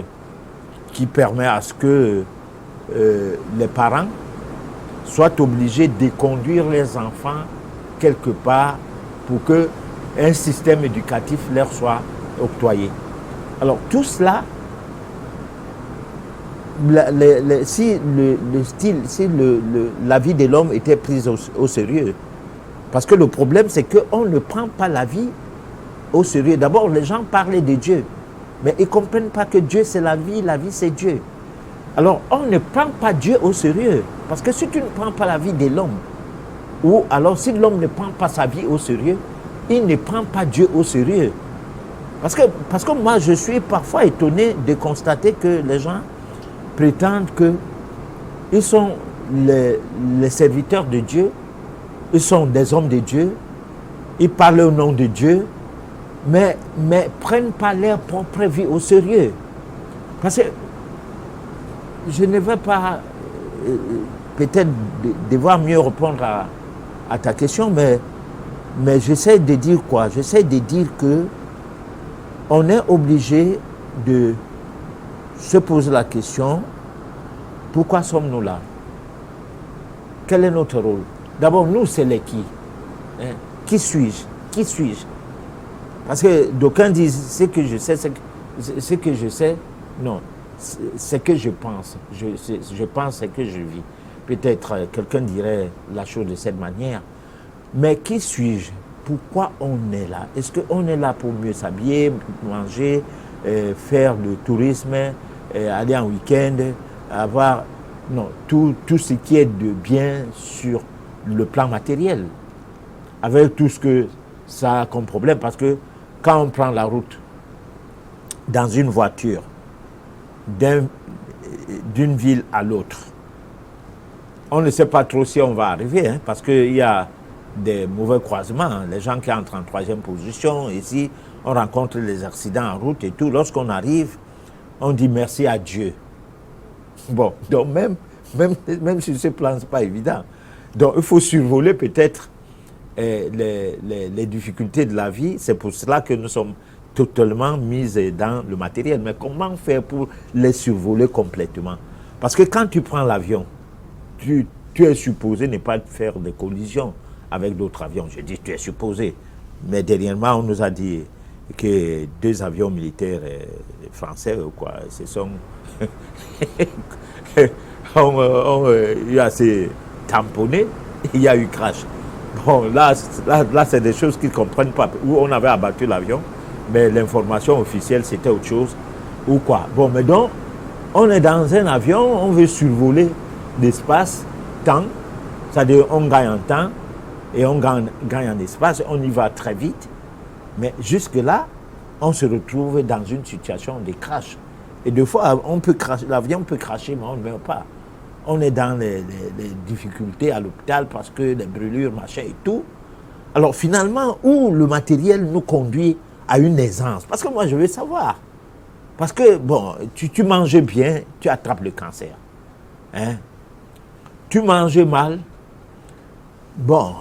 qui permet à ce que les parents soient obligés de conduire les enfants quelque part pour qu'un système éducatif leur soit octroyé. Alors tout cela, si la vie de l'homme était prise au sérieux, parce que le problème c'est qu'on ne prend pas la vie au sérieux. D'abord les gens parlent de Dieu, mais ils ne comprennent pas que Dieu c'est la vie c'est Dieu. Alors, on ne prend pas Dieu au sérieux. Parce que si tu ne prends pas la vie de l'homme, ou alors si l'homme ne prend pas sa vie au sérieux, il ne prend pas Dieu au sérieux. Parce que moi, je suis parfois étonné de constater que les gens prétendent qu'ils sont les serviteurs de Dieu, ils sont des hommes de Dieu, ils parlent au nom de Dieu, mais ne prennent pas leur propre vie au sérieux. Parce que je ne vais pas peut-être devoir mieux répondre à ta question, mais j'essaie de dire quoi? J'essaie de dire que on est obligé de se poser la question, pourquoi sommes-nous là? Quel est notre rôle? D'abord, nous, c'est les qui? Hein? Qui suis-je? Qui suis-je? Parce que d'aucuns disent, ce que je sais, ce que je sais, non, c'est que je pense. Je pense ce que je vis. Peut-être quelqu'un dirait la chose de cette manière. Mais qui suis-je? Pourquoi on est là? Est-ce qu'on est là pour mieux s'habiller, manger, faire le tourisme, aller en week-end, avoir non, tout ce qui est de bien sur le plan matériel, avec tout ce que ça a comme problème? Parce que quand on prend la route dans une voiture d'une ville à l'autre, on ne sait pas trop si on va arriver, hein, parce qu'il y a des mauvais croisements, hein, les gens qui entrent en troisième position, ici, on rencontre les accidents en route et tout. Lorsqu'on arrive, on dit merci à Dieu. Bon, donc même sur ce plan, ce n'est pas évident. Donc il faut survoler peut-être les difficultés de la vie. C'est pour cela que nous sommes totalement mis dans le matériel. Mais comment faire pour les survoler complètement? Parce que quand tu prends l'avion, tu es supposé ne pas faire de collision avec d'autres avions. Je dis tu es supposé. Mais dernièrement, on nous a dit que 2 avions militaires français, quoi, se sont ont eu assez tamponné, il y a eu crash. Bon, là c'est des choses qu'ils ne comprennent pas. Où on avait abattu l'avion, mais l'information officielle, c'était autre chose. Ou quoi. Bon, mais donc, on est dans un avion, on veut survoler l'espace, temps, c'est-à-dire on gagne en temps, et on gagne en espace, on y va très vite. Mais jusque-là, on se retrouve dans une situation de crash. Et des fois, l'avion peut cracher, mais on ne meurt pas. On est dans les difficultés à l'hôpital parce que les brûlures, machin et tout. Alors finalement, où le matériel nous conduit à une aisance? Parce que moi, je veux savoir. Parce que, bon, tu manges bien, tu attrapes le cancer. Hein? Tu manges mal, bon,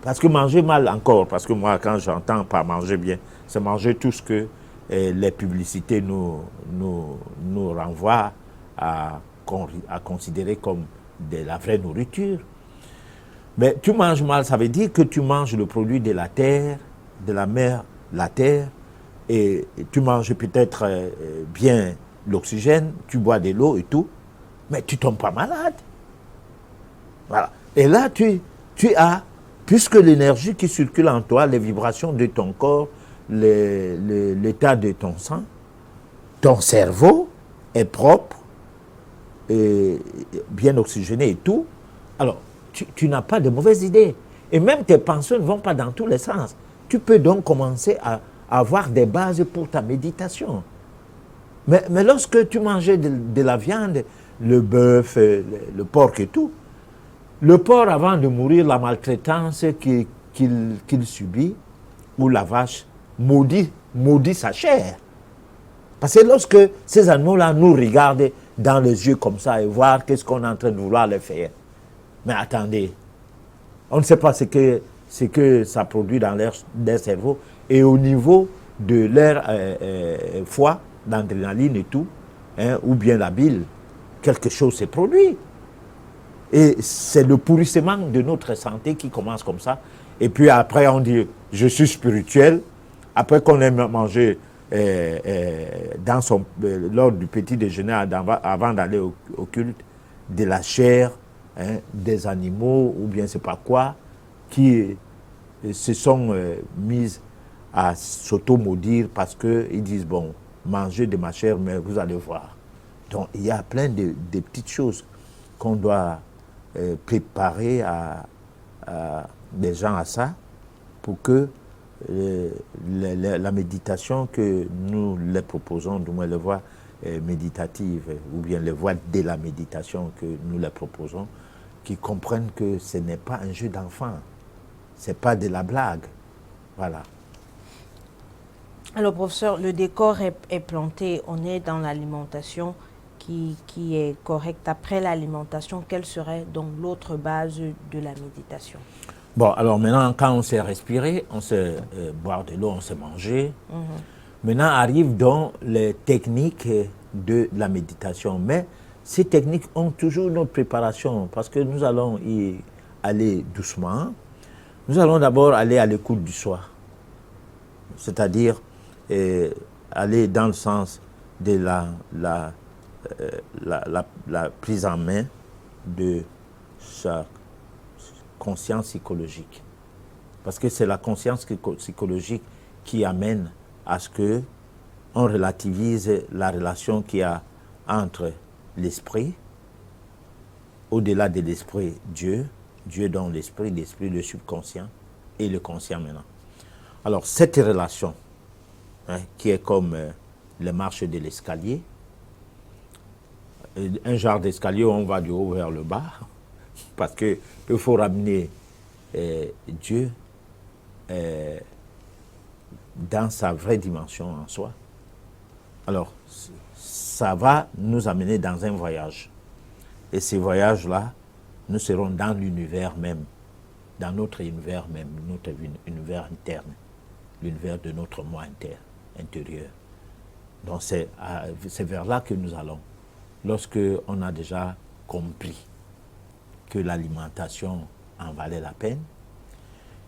parce que manger mal encore, parce que moi, quand j'entends par manger bien, c'est manger tout ce que les publicités nous renvoient à considérer comme de la vraie nourriture. Mais tu manges mal, ça veut dire que tu manges le produit de la terre, de la mer, la terre, et tu manges peut-être bien l'oxygène, tu bois de l'eau et tout, mais tu ne tombes pas malade. Voilà. Et là, tu as, puisque l'énergie qui circule en toi, les vibrations de ton corps, l'état de ton sang, ton cerveau est propre, et bien oxygéné et tout, alors tu n'as pas de mauvaises idées. Et même tes pensées ne vont pas dans tous les sens. Tu peux donc commencer à avoir des bases pour ta méditation. Mais lorsque tu mangeais de la viande, le bœuf, le porc et tout, le porc, avant de mourir, la maltraitance qu'il subit, ou la vache, maudit sa chair. Parce que lorsque ces animaux-là nous regardent dans les yeux comme ça et voir qu'est-ce qu'on est en train de vouloir les faire. Mais attendez, on ne sait pas ce que ça produit dans leur cerveau et au niveau de leur foie, l'adrénaline et tout, hein, ou bien la bile, quelque chose s'est produit. Et c'est le pourrissement de notre santé qui commence comme ça. Et puis après, on dit, je suis spirituel. Après qu'on ait mangé lors du petit déjeuner, avant d'aller au culte, de la chair, hein, des animaux, ou bien c'est pas quoi, qui se sont mis à s'auto-maudire parce qu'ils disent, bon, mangez de ma chair, mais vous allez voir. Donc il y a plein de petites choses qu'on doit préparer des gens à ça pour que la méditation que nous les proposons, du moins les voies méditatives ou bien les voies de la méditation que nous les proposons, qu'ils comprennent que ce n'est pas un jeu d'enfant, ce n'est pas de la blague. Voilà. Alors, professeur, le décor est planté, on est dans l'alimentation qui est correcte. Après l'alimentation, quelle serait donc l'autre base de la méditation? Bon, alors maintenant, quand on sait respirer, on sait boire de l'eau, on sait manger. Maintenant arrivent donc les techniques de la méditation. Mais ces techniques ont toujours notre préparation parce que nous allons y aller doucement. Nous allons d'abord aller à l'écoute du soi. C'est-à-dire aller dans le sens de la prise en main de sa conscience psychologique. Parce que c'est la conscience psychologique qui amène à ce que on relativise la relation qu'il y a entre l'esprit, au-delà de l'esprit Dieu, Dieu dans l'esprit, le subconscient et le conscient maintenant. Alors cette relation, qui est comme les marches de l'escalier, un genre d'escalier où on va du haut vers le bas, parce qu'il faut ramener Dieu dans sa vraie dimension en soi. Alors, ça va nous amener dans un voyage. Et ces voyages-là, nous serons dans l'univers même, dans notre univers même, notre univers interne, l'univers de notre moi intérieur. Donc c'est vers là que nous allons, lorsque on a déjà compris que l'alimentation en valait la peine.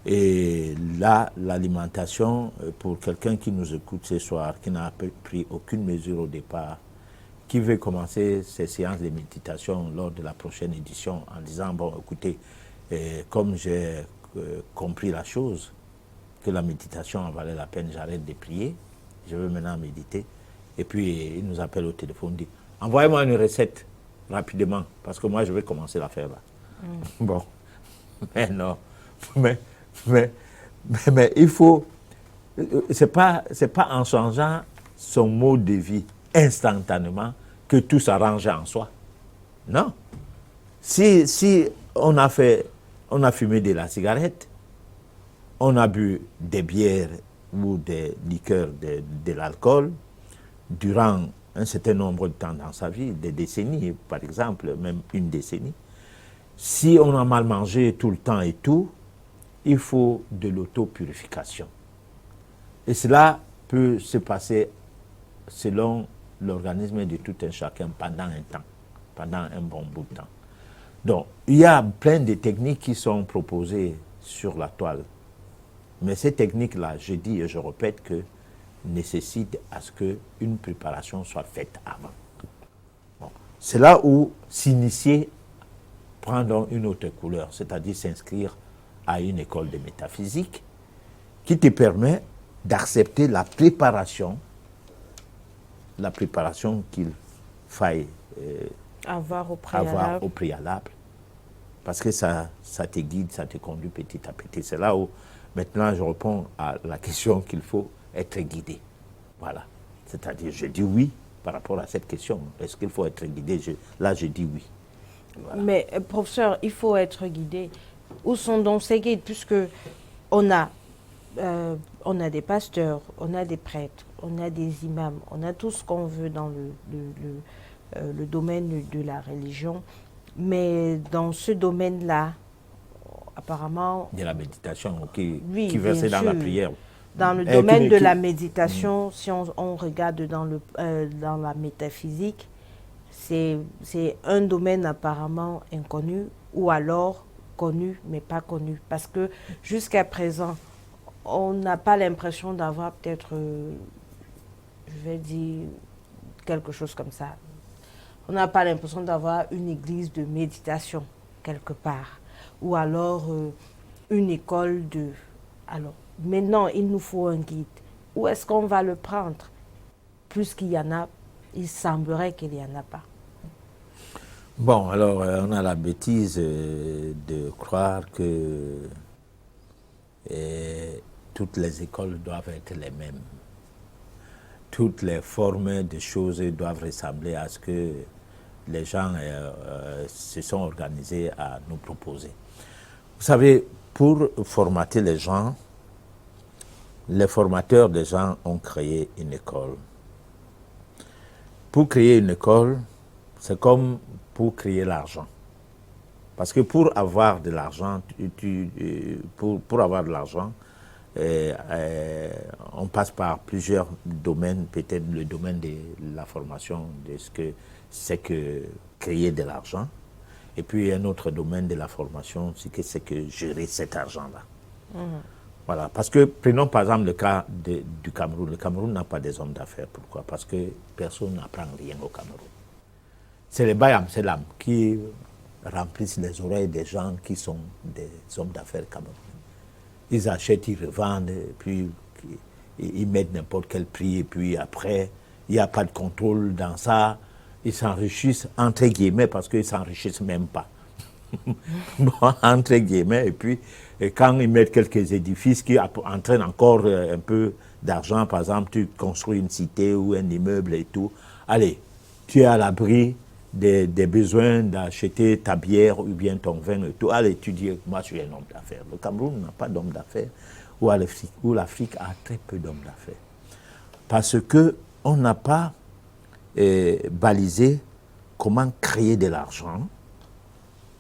Et là, l'alimentation, pour quelqu'un qui nous écoute ce soir, qui n'a pris aucune mesure au départ, qui veut commencer ses séances de méditation lors de la prochaine édition en disant, bon, écoutez, comme j'ai compris la chose, que la méditation en valait la peine, j'arrête de prier, je veux maintenant méditer. Et puis, il nous appelle au téléphone, dit, envoyez-moi une recette rapidement, parce que moi, je vais commencer l'affaire là. Bon, mais non, mais il faut, c'est pas en changeant son mode de vie instantanément que tout s'arrange en soi. Non. Si on a fumé de la cigarette, on a bu des bières ou des liqueurs, de l'alcool, durant un certain nombre de temps dans sa vie, des décennies par exemple, même une décennie. Si on a mal mangé tout le temps et tout, il faut de l'autopurification. Et cela peut se passer selon l'organisme de tout un chacun pendant un temps, pendant un bon bout de temps. Donc, il y a plein de techniques qui sont proposées sur la toile. Mais ces techniques-là, je dis et je répète que nécessitent à ce qu'une préparation soit faite avant. Bon. C'est là où s'initier prend donc une autre couleur, c'est-à-dire s'inscrire à une école de métaphysique qui te permet d'accepter la préparation qu'il faille avoir au préalable, parce que ça te guide, ça te conduit petit à petit. C'est là où maintenant je réponds à la question qu'il faut être guidé. Voilà. C'est-à-dire, je dis oui par rapport à cette question. Est-ce qu'il faut être guidé? Là, je dis oui. Voilà. Mais professeur, il faut être guidé. Où sont donc ces guides? Puisque on a des pasteurs, on a des prêtres, on a des imams, on a tout ce qu'on veut dans le domaine de la religion. Mais dans ce domaine-là, apparemment... De la méditation qui bien versait dans sûr. La prière. Dans le domaine de la méditation, si on regarde dans la métaphysique, c'est un domaine apparemment inconnu ou alors connu mais pas connu. Parce que jusqu'à présent, on n'a pas l'impression d'avoir peut-être, je vais dire, quelque chose comme ça. On n'a pas l'impression d'avoir une église de méditation quelque part. Ou alors une école de... Alors, maintenant, il nous faut un guide. Où est-ce qu'on va le prendre? Puisqu'il y en a il semblerait qu'il n'y en a pas. Bon, alors on a la bêtise de croire que toutes les écoles doivent être les mêmes. Toutes les formes de choses doivent ressembler à ce que les gens se sont organisés à nous proposer. Vous savez, pour formater les gens, les formateurs des gens ont créé une école. Pour créer une école, c'est comme pour créer l'argent. Parce que pour avoir de l'argent, pour avoir de l'argent, on passe par plusieurs domaines, peut-être le domaine de la formation, de ce que c'est que créer de l'argent. Et puis un autre domaine de la formation, c'est que gérer cet argent-là. Voilà, parce que prenons par exemple le cas du Cameroun. Le Cameroun n'a pas des hommes d'affaires. Pourquoi? Parce que personne n'apprend rien au Cameroun. C'est les Bayam Selam qui remplissent les oreilles des gens qui sont des hommes d'affaires camerounais. Ils achètent, ils revendent, puis ils mettent n'importe quel prix, et puis après, il n'y a pas de contrôle dans ça. Ils s'enrichissent, entre guillemets, parce qu'ils ne s'enrichissent même pas. Bon, entre guillemets, et puis quand ils mettent quelques édifices qui entraînent encore un peu d'argent, par exemple, tu construis une cité ou un immeuble et tout, allez, tu es à l'abri des besoins d'acheter ta bière ou bien ton vin et tout. Allez, tu dis, moi je suis un homme d'affaires. Le Cameroun n'a pas d'homme d'affaires, ou l'Afrique a très peu d'hommes d'affaires. Parce qu'on n'a pas balisé comment créer de l'argent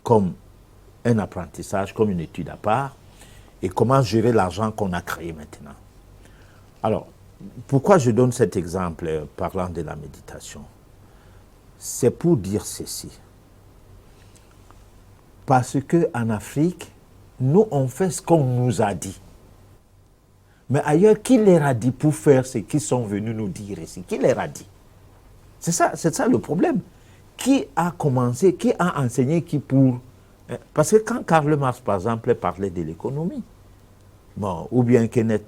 comme un apprentissage, comme une étude à part, et comment gérer l'argent qu'on a créé maintenant. Alors, pourquoi je donne cet exemple parlant de la méditation? C'est pour dire ceci. Parce qu'en Afrique, nous, on fait ce qu'on nous a dit. Mais ailleurs, qui leur a dit pour faire ce qu'ils sont venus nous dire ici? Qui leur a dit? C'est ça le problème. Qui a commencé, qui a enseigné, qui pour... Parce que quand Karl Marx, par exemple, parlait de l'économie, bon, ou bien Kenneth,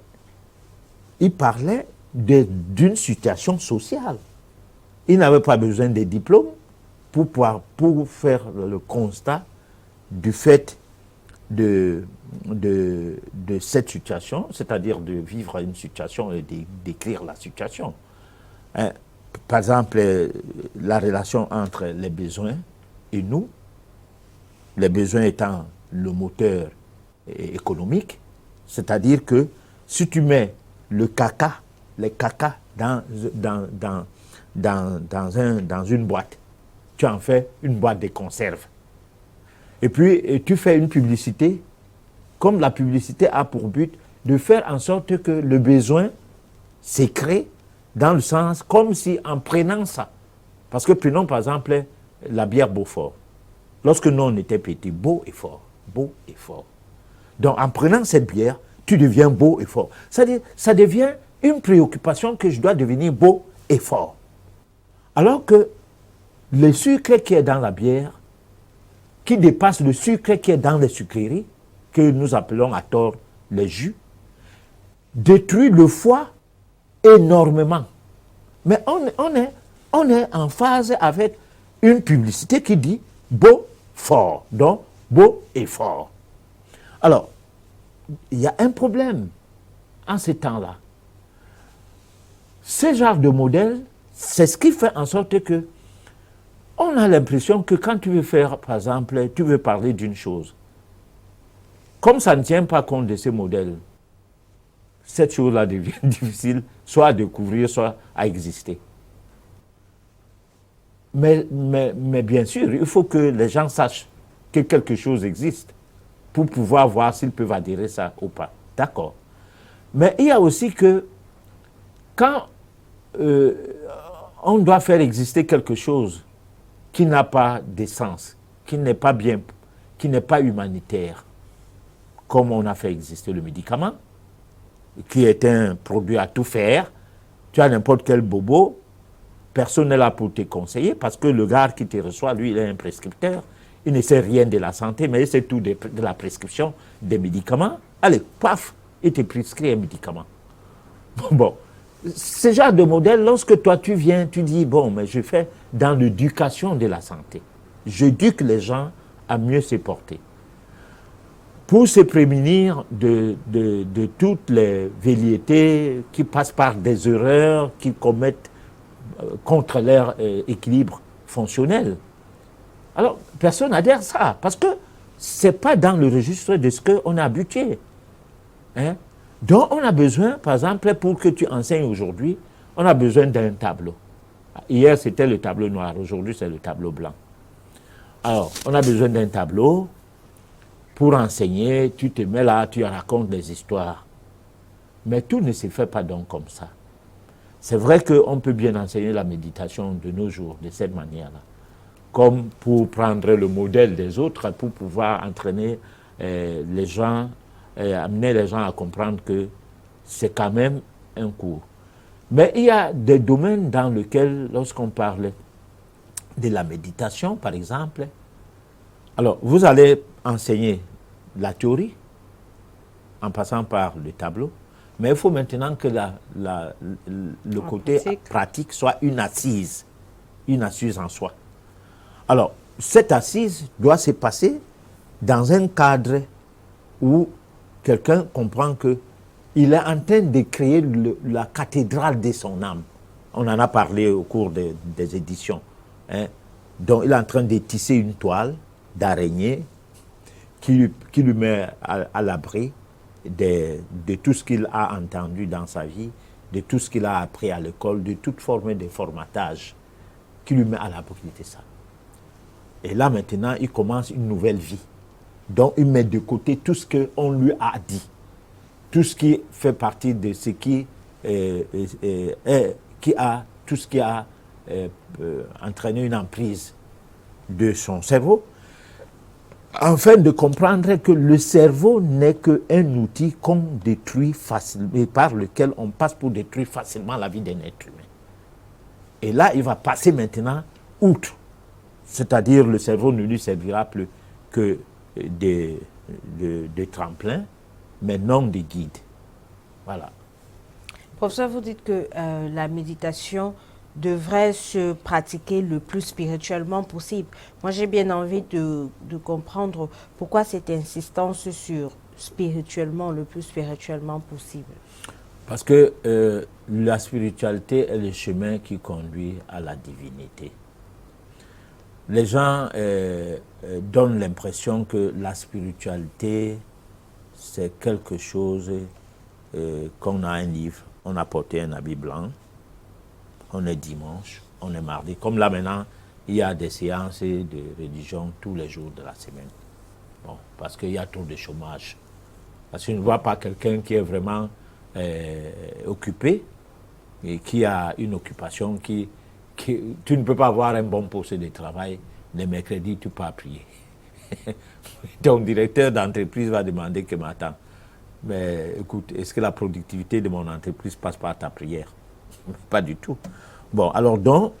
il parlait d'une situation sociale. Il n'avait pas besoin de diplôme pour faire le constat du fait de cette situation, c'est-à-dire de vivre une situation et d'écrire la situation. Par exemple, la relation entre les besoins et nous, les besoins étant le moteur économique, c'est-à-dire que si tu mets les caca dans une boîte, tu en fais une boîte de conserve. Et puis tu fais une publicité, comme la publicité a pour but de faire en sorte que le besoin s'écrée dans le sens comme si en prenant ça. Parce que prenons par exemple la bière Beaufort. Lorsque nous on était petits, beau et fort, beau et fort. Donc en prenant cette bière, tu deviens beau et fort. C'est-à-dire, ça devient une préoccupation que je dois devenir beau et fort. Alors que le sucre qui est dans la bière, qui dépasse le sucre qui est dans les sucreries, que nous appelons à tort les jus, détruit le foie énormément. Mais on est en phase avec une publicité qui dit beau, fort. Donc, beau et fort. Alors, il y a un problème en ces temps-là. Ce genre de modèle, c'est ce qui fait en sorte que on a l'impression que quand tu veux faire, par exemple, tu veux parler d'une chose, comme ça ne tient pas compte de ces modèles, cette chose-là devient difficile, soit à découvrir, soit à exister. Mais bien sûr, il faut que les gens sachent que quelque chose existe pour pouvoir voir s'ils peuvent adhérer à ça ou pas. D'accord. Mais il y a aussi que quand on doit faire exister quelque chose qui n'a pas d'essence, qui n'est pas bien, qui n'est pas humanitaire, comme on a fait exister le médicament, qui est un produit à tout faire, tu as n'importe quel bobo, personne n'est là pour te conseiller, parce que le gars qui te reçoit, lui, il est un prescripteur, il ne sait rien de la santé, mais il sait tout de la prescription des médicaments. Allez, paf, il te prescrit un médicament. Bon, ce genre de modèle, lorsque toi tu viens, tu dis, bon, mais je fais dans l'éducation de la santé. J'éduque les gens à mieux se porter. Pour se prémunir de toutes les velléités qui passent par des erreurs qu'ils commettent contre leur équilibre fonctionnel. Alors, personne n'adhère à ça, parce que ce n'est pas dans le registre de ce qu'on a habitué. Hein? Donc, on a besoin, par exemple, pour que tu enseignes aujourd'hui, on a besoin d'un tableau. Hier, c'était le tableau noir, aujourd'hui, c'est le tableau blanc. Alors, on a besoin d'un tableau pour enseigner, tu te mets là, tu racontes des histoires. Mais tout ne se fait pas donc comme ça. C'est vrai qu'on peut bien enseigner la méditation de nos jours, de cette manière-là. Comme pour prendre le modèle des autres, pour pouvoir entraîner les gens, amener les gens à comprendre que c'est quand même un cours. Mais il y a des domaines dans lesquels, lorsqu'on parle de la méditation, par exemple, alors vous allez enseigner la théorie en passant par le tableau, mais il faut maintenant que le côté pratique soit une assise en soi. Alors, cette assise doit se passer dans un cadre où quelqu'un comprend qu'il est en train de créer la cathédrale de son âme. On en a parlé au cours des éditions. Hein. Donc, il est en train de tisser une toile d'araignée qui lui met à l'abri de tout ce qu'il a entendu dans sa vie, de tout ce qu'il a appris à l'école, de toute forme de formatage qui lui met à l'abri de ça. Et là, maintenant, il commence une nouvelle vie. Donc, il met de côté tout ce qu'on lui a dit, tout ce qui fait partie de ce tout ce qui a entraîné une emprise de son cerveau, afin de comprendre que le cerveau n'est qu'un outil qu'on détruit facilement, et par lequel on passe pour détruire facilement la vie d'un être humain. Et là, il va passer maintenant outre. C'est-à-dire, le cerveau ne lui servira plus que des tremplins, mais non des guides. Voilà. Professeur, vous dites que la méditation devrait se pratiquer le plus spirituellement possible. Moi, j'ai bien envie de comprendre pourquoi cette insistance sur spirituellement, le plus spirituellement possible. Parce que la spiritualité est le chemin qui conduit à la divinité. Les gens donnent l'impression que la spiritualité, c'est quelque chose qu'on a un livre, on a porté un habit blanc, on est dimanche, on est mardi. Comme là maintenant, il y a des séances de religion tous les jours de la semaine. Bon, parce qu'il y a trop de chômage. Parce que je ne vois pas quelqu'un qui est vraiment occupé et qui a une occupation qui... Tu ne peux pas avoir un bon poste de travail, les mercredis, tu ne peux pas prier. Ton directeur d'entreprise va demander que m'attends. Mais écoute, est-ce que la productivité de mon entreprise passe par ta prière? Pas du tout. Bon, alors donc,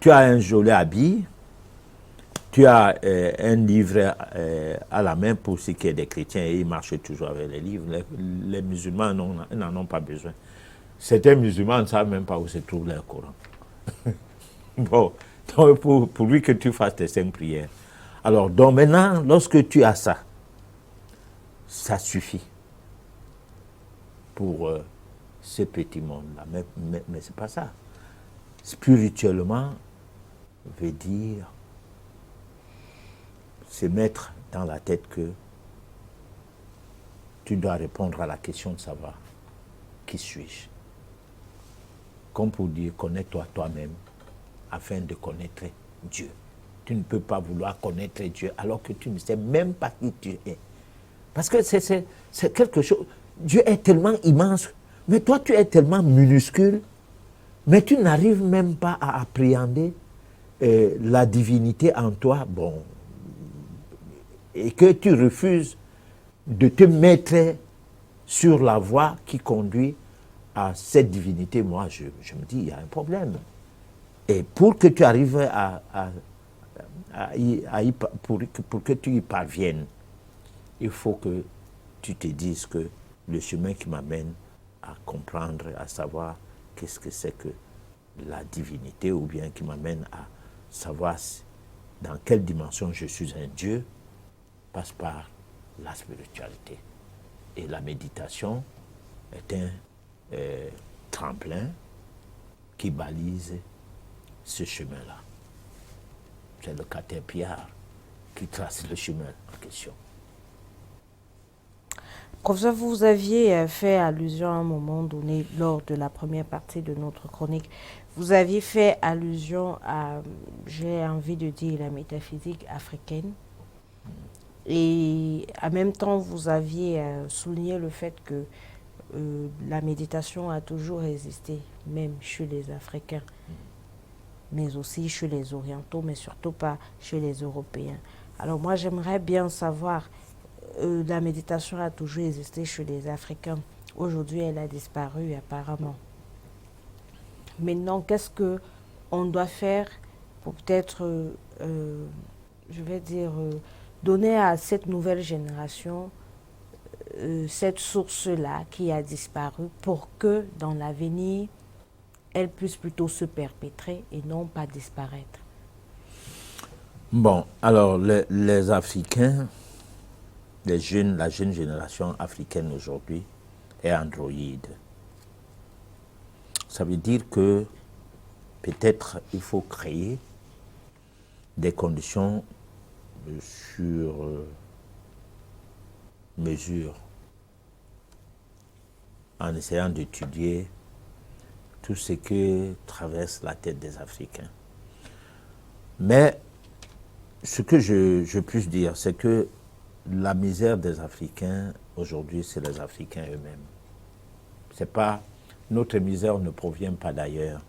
tu as un joli habit, tu as un livre à la main pour ce qui est des chrétiens, et ils marchent toujours avec les livres. Les musulmans n'en ont pas besoin. Certains musulmans ne savent même pas où se trouve leur Coran. Bon, donc pour lui que tu fasses tes 5 prières. Alors, donc maintenant, lorsque tu as ça, ça suffit pour ce petit monde-là. Mais ce n'est pas ça. Spirituellement, veut dire se mettre dans la tête que tu dois répondre à la question de savoir qui suis-je. Comme pour dire, connais-toi toi-même afin de connaître Dieu. Tu ne peux pas vouloir connaître Dieu alors que tu ne sais même pas qui tu es. Parce que c'est quelque chose... Dieu est tellement immense, mais toi tu es tellement minuscule, mais tu n'arrives même pas à appréhender la divinité en toi, bon, et que tu refuses de te mettre sur la voie qui conduit à cette divinité. Moi, je me dis, il y a un problème. Et pour que tu arrives pour que tu y parviennes, il faut que tu te dises que le chemin qui m'amène à comprendre, à savoir qu'est-ce que c'est que la divinité, ou bien qui m'amène à savoir dans quelle dimension je suis un Dieu, passe par la spiritualité. Et la méditation est un tremplin qui balise ce chemin-là. C'est le caterpillar qui trace le chemin en question. Professeur, vous aviez fait allusion à un moment donné, lors de la première partie de notre chronique, vous aviez fait allusion à, j'ai envie de dire, la métaphysique africaine. Et en même temps, vous aviez souligné le fait que la méditation a toujours existé, même chez les Africains, mais aussi chez les Orientaux, mais surtout pas chez les Européens. Alors moi, j'aimerais bien savoir, la méditation a toujours existé chez les Africains. Aujourd'hui, elle a disparu apparemment. Maintenant, qu'est-ce qu'on doit faire pour peut-être, je vais dire, donner à cette nouvelle génération cette source-là qui a disparu pour que dans l'avenir, elle puisse plutôt se perpétrer et non pas disparaître? Bon, alors les Africains, la jeune génération africaine aujourd'hui est androïde. Ça veut dire que peut-être il faut créer des conditions sur mesure en essayant d'étudier tout ce que traverse la tête des Africains. Mais ce que je puisse dire, c'est que la misère des Africains aujourd'hui, c'est les Africains eux-mêmes. C'est pas, notre misère ne provient pas d'ailleurs.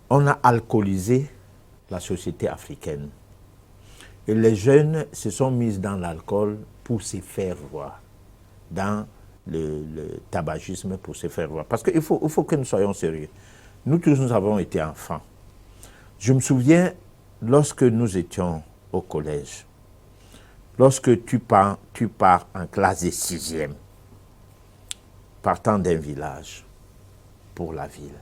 On a alcoolisé la société africaine. Et les jeunes se sont mis dans l'alcool pour se faire voir, dans le tabagisme pour se faire voir. Parce qu'il faut que nous soyons sérieux. Nous tous, nous avons été enfants. Je me souviens, lorsque nous étions au collège, lorsque tu pars en classe de 6e, partant d'un village pour la ville,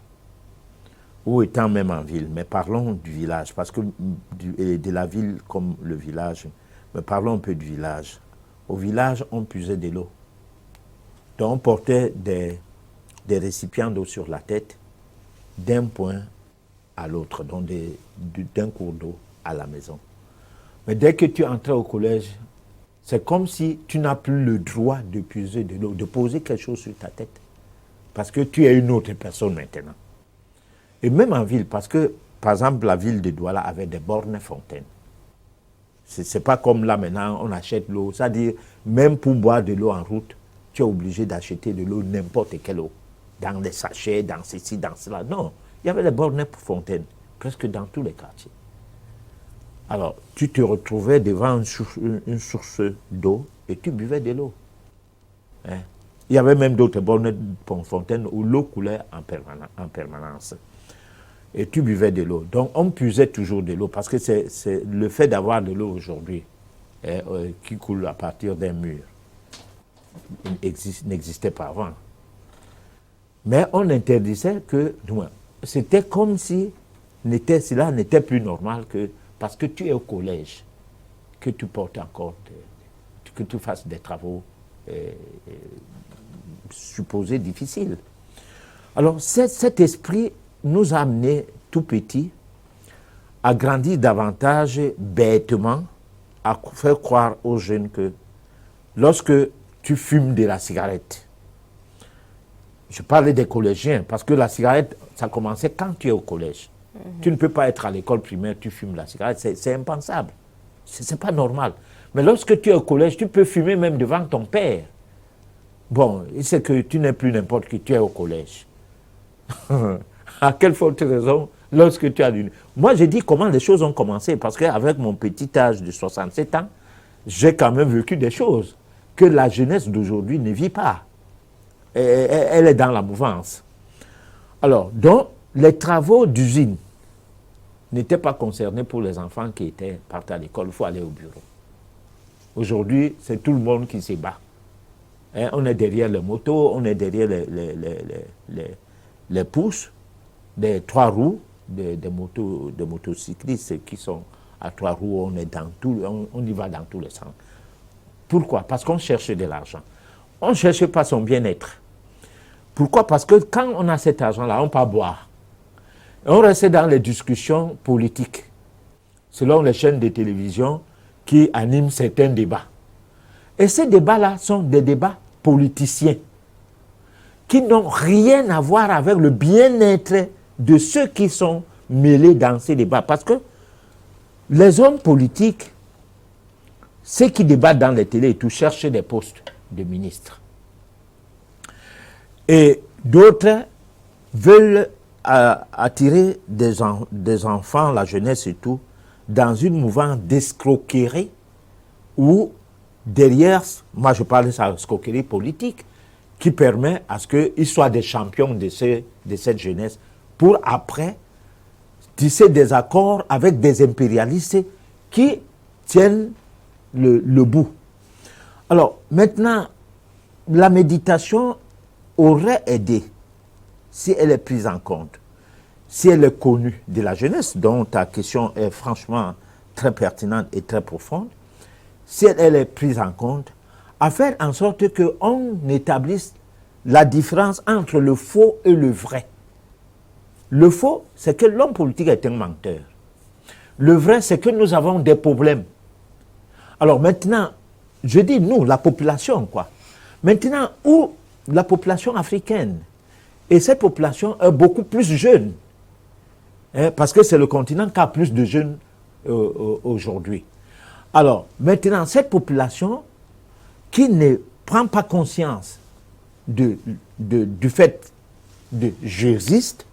ou étant même en ville, mais parlons du village, parce que de la ville comme le village, mais parlons un peu du village. Au village, on puisait de l'eau. Donc on portait des récipients d'eau sur la tête, d'un point à l'autre, donc d'un cours d'eau à la maison. Mais dès que tu entrais au collège, c'est comme si tu n'as plus le droit de puiser de l'eau, de poser quelque chose sur ta tête. Parce que tu es une autre personne maintenant. Et même en ville, parce que, par exemple, la ville de Douala avait des bornes fontaines. Ce n'est pas comme là maintenant, on achète l'eau. C'est-à-dire, même pour boire de l'eau en route, tu es obligé d'acheter de l'eau, n'importe quelle eau. Dans des sachets, dans ceci, dans cela. Non, il y avait des bornes fontaines, presque dans tous les quartiers. Alors, tu te retrouvais devant une source d'eau et tu buvais de l'eau. Hein? Il y avait même d'autres bornes fontaines où l'eau coulait en permanence. Et tu buvais de l'eau. Donc, on puisait toujours de l'eau parce que c'est le fait d'avoir de l'eau aujourd'hui qui coule à partir d'un mur. N'existait pas avant. Mais on interdisait que, c'était comme si cela n'était plus normal que, parce que tu es au collège, que tu portes encore, que tu fasses des travaux supposés difficiles. Alors, cet esprit nous a amenés tout petit à grandir davantage bêtement, à faire croire aux jeunes que lorsque tu fumes de la cigarette, je parlais des collégiens, parce que la cigarette, ça commençait quand tu es au collège. Tu ne peux pas être à l'école primaire, tu fumes la cigarette, c'est impensable. C'est pas normal. Mais lorsque tu es au collège, tu peux fumer même devant ton père. Bon, c'est que tu n'es plus n'importe qui, tu es au collège. À quelle forte raison, lorsque tu as du... Moi, j'ai dit comment les choses ont commencé, parce qu'avec mon petit âge de 67 ans, j'ai quand même vécu des choses que la jeunesse d'aujourd'hui ne vit pas. Elle est dans la mouvance. Alors, donc, les travaux d'usine n'étaient pas concernés pour les enfants qui partaient à l'école, il faut aller au bureau. Aujourd'hui, c'est tout le monde qui se bat. On est derrière les motos, on est derrière les poussent, des 3 roues, des motocyclistes qui sont à 3 roues, on y va dans tous les sens. Pourquoi? Parce qu'on cherche de l'argent. On ne cherche pas son bien-être. Pourquoi? Parce que quand on a cet argent-là, on peut boire. Et on reste dans les discussions politiques, selon les chaînes de télévision qui animent certains débats. Et ces débats-là sont des débats politiciens qui n'ont rien à voir avec le bien-être de ceux qui sont mêlés dans ces débats. Parce que les hommes politiques, ceux qui débattent dans les télés et tout, cherchent des postes de ministres. Et d'autres veulent attirer des enfants, la jeunesse et tout, dans une mouvance d'escroquerie où derrière, moi je parle de sa escroquerie politique, qui permet à ce qu'ils soient des champions de cette jeunesse pour après tisser des accords avec des impérialistes qui tiennent le bout. Alors maintenant, la méditation aurait aidé si elle est prise en compte, si elle est connue de la jeunesse, dont ta question est franchement très pertinente et très profonde, si elle est prise en compte, à faire en sorte qu'on établisse la différence entre le faux et le vrai. Le faux, c'est que l'homme politique est un menteur. Le vrai, c'est que nous avons des problèmes. Alors maintenant, je dis nous, la population, quoi. Maintenant, où la population africaine, et cette population est beaucoup plus jeune, parce que c'est le continent qui a plus de jeunes aujourd'hui. Alors, maintenant, cette population qui ne prend pas conscience du fait de j'existe,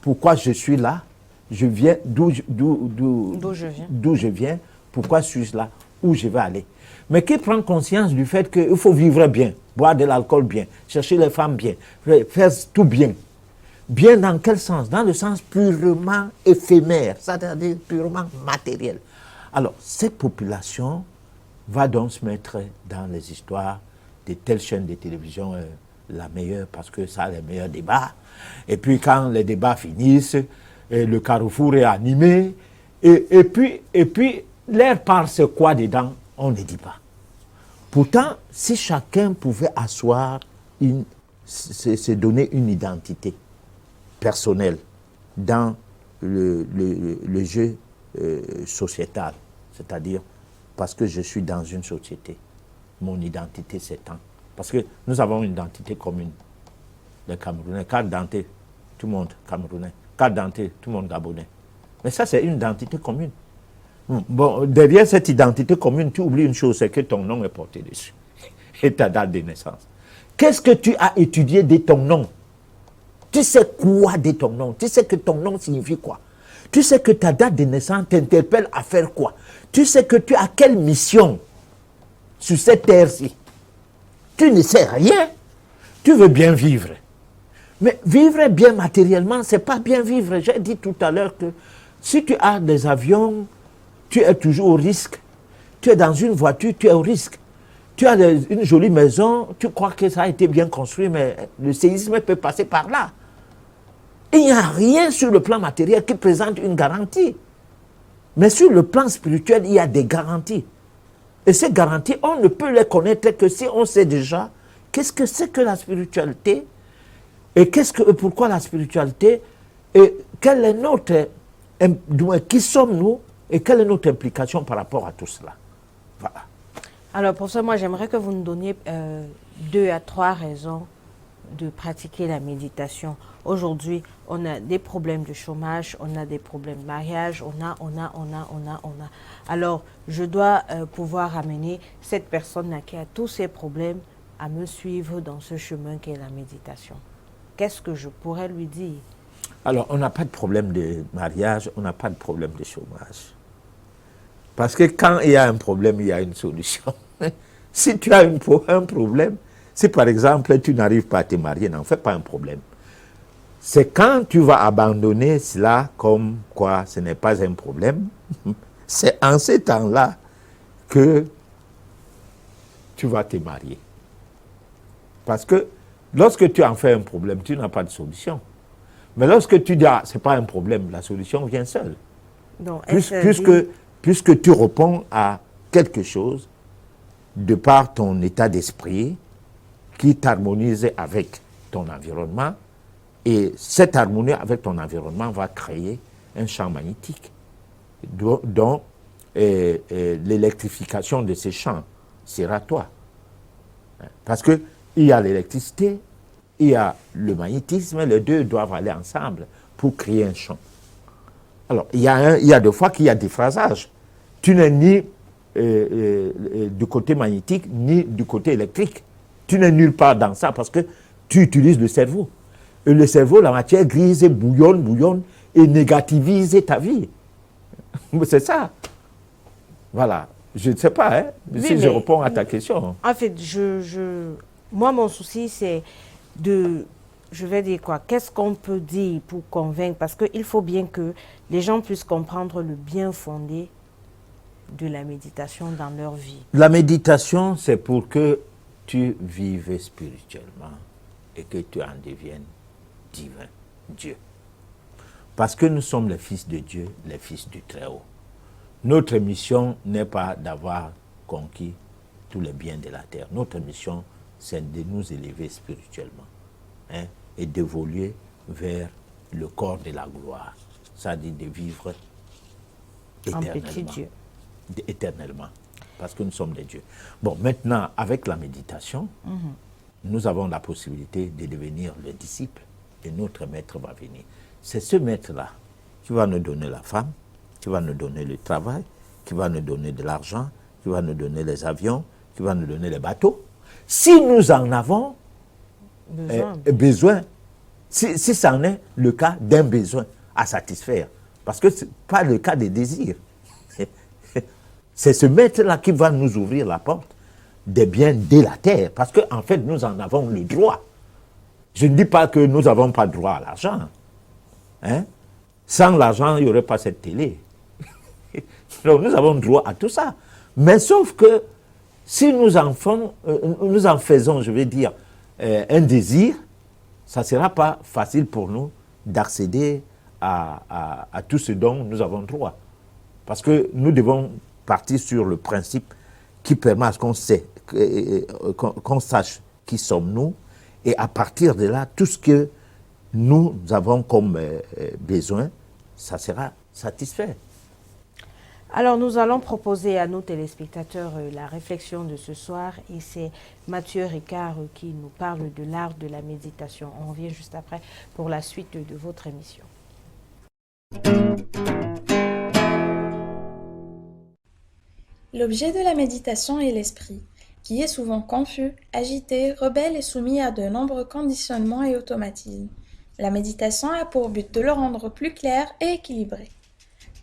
pourquoi je suis là, je viens, d'où je viens, pourquoi suis-je là, où je vais aller. Mais qui prend conscience du fait qu'il faut vivre bien, boire de l'alcool bien, chercher les femmes bien, faire tout bien. Bien dans quel sens? Dans le sens purement éphémère, c'est-à-dire purement matériel. Alors, cette population va donc se mettre dans les histoires de telle chaîne de télévision, la meilleure, parce que ça a les meilleurs débats. Et puis, quand les débats finissent, le carrefour est animé. Et puis l'air parle, c'est quoi dedans? On ne dit pas. Pourtant, si chacun pouvait asseoir, se donner une identité personnelle dans le jeu sociétal, c'est-à-dire parce que je suis dans une société, mon identité s'étend. Parce que nous avons une identité commune. Les Camerounais, carte d'identité, tout le monde Camerounais. Carte d'identité, tout le monde Gabonais. Mais ça, c'est une identité commune. Bon, derrière cette identité commune, tu oublies une chose, c'est que ton nom est porté dessus. Et ta date de naissance. Qu'est-ce que tu as étudié de ton nom? Tu sais quoi de ton nom? Tu sais que ton nom signifie quoi? Tu sais que ta date de naissance t'interpelle à faire quoi? Tu sais que tu as quelle mission sur cette terre-ci? Tu ne sais rien. Tu veux bien vivre. Mais vivre bien matériellement, ce n'est pas bien vivre. J'ai dit tout à l'heure que si tu as des avions, tu es toujours au risque. Tu es dans une voiture, tu es au risque. Tu as une jolie maison, tu crois que ça a été bien construit, mais le séisme peut passer par là. Il n'y a rien sur le plan matériel qui présente une garantie. Mais sur le plan spirituel, il y a des garanties. Et ces garanties, on ne peut les connaître que si on sait déjà qu'est-ce que c'est que la spiritualité et pourquoi la spiritualité et quelle est notre, qui sommes-nous et quelle est notre implication par rapport à tout cela. Voilà. Alors pour ça, moi j'aimerais que vous nous donniez 2 à 3 raisons de pratiquer la méditation. Aujourd'hui, on a des problèmes de chômage, on a des problèmes de mariage, on a. Alors, je dois pouvoir amener cette personne qui a tous ces problèmes à me suivre dans ce chemin qu'est la méditation. Qu'est-ce que je pourrais lui dire? Alors, on n'a pas de problème de mariage, on n'a pas de problème de chômage. Parce que quand il y a un problème, il y a une solution. Si tu as un problème, si par exemple tu n'arrives pas à te marier, n'en fais pas un problème. C'est quand tu vas abandonner cela comme quoi ce n'est pas un problème, c'est en ce temps-là que tu vas te marier. Parce que Lorsque tu en fais un problème, tu n'as pas de solution. Mais lorsque tu dis, ah, ce n'est pas un problème, la solution vient seule. Donc, Puisque tu réponds à quelque chose de par ton état d'esprit qui t'harmonise avec ton environnement, et cette harmonie avec ton environnement va créer un champ magnétique dont l'électrification de ces champs sera toi. Parce qu'il y a l'électricité, il y a le magnétisme, les deux doivent aller ensemble pour créer un champ. Alors, il y a des fois qu'il y a des phrasages. Tu n'es ni du côté magnétique, ni du côté électrique. Tu n'es nulle part dans ça parce que tu utilises le cerveau. Et le cerveau, la matière grise, bouillonne et négativise ta vie. C'est ça. Voilà. Je ne sais pas, hein, si je réponds à ta question. En fait, moi, mon souci, c'est je vais dire quoi, qu'est-ce qu'on peut dire pour convaincre? Parce qu'il faut bien que les gens puissent comprendre le bien fondé de la méditation dans leur vie. La méditation, c'est pour que tu vives spirituellement et que tu en deviennes divin, Dieu. Parce que nous sommes les fils de Dieu, les fils du Très-Haut. Notre mission n'est pas d'avoir conquis tous les biens de la terre. Notre mission, c'est de nous élever spirituellement, hein, et d'évoluer vers le corps de la gloire. C'est-à-dire de vivre éternellement. Un petit Dieu. Éternellement, parce que nous sommes des dieux. Bon, maintenant, avec la méditation, nous avons la possibilité de devenir le disciple et notre maître va venir. C'est ce maître-là qui va nous donner la femme, qui va nous donner le travail, qui va nous donner de l'argent, qui va nous donner les avions, qui va nous donner les bateaux. Si nous en avons besoin, si ça en est le cas d'un besoin à satisfaire, parce que ce n'est pas le cas des désirs. C'est ce maître-là qui va nous ouvrir la porte des biens de la terre, parce qu'en fait, nous en avons le droit. Je ne dis pas que nous n'avons pas droit à l'argent. Hein? Sans l'argent, il n'y aurait pas cette télé. Donc, nous avons droit à tout ça. Mais sauf que si nous en faisons, je vais dire, un désir, ça ne sera pas facile pour nous d'accéder à tout ce dont nous avons droit. Parce que nous devons partir sur le principe qui permet à ce qu'on sache qui sommes-nous, et à partir de là, tout ce que nous avons comme besoin, ça sera satisfait. Alors, nous allons proposer à nos téléspectateurs la réflexion de ce soir, et c'est Mathieu Ricard qui nous parle de l'art de la méditation. On revient juste après pour la suite de votre émission. L'objet de la méditation est l'esprit, qui est souvent confus, agité, rebelle et soumis à de nombreux conditionnements et automatismes. La méditation a pour but de le rendre plus clair et équilibré.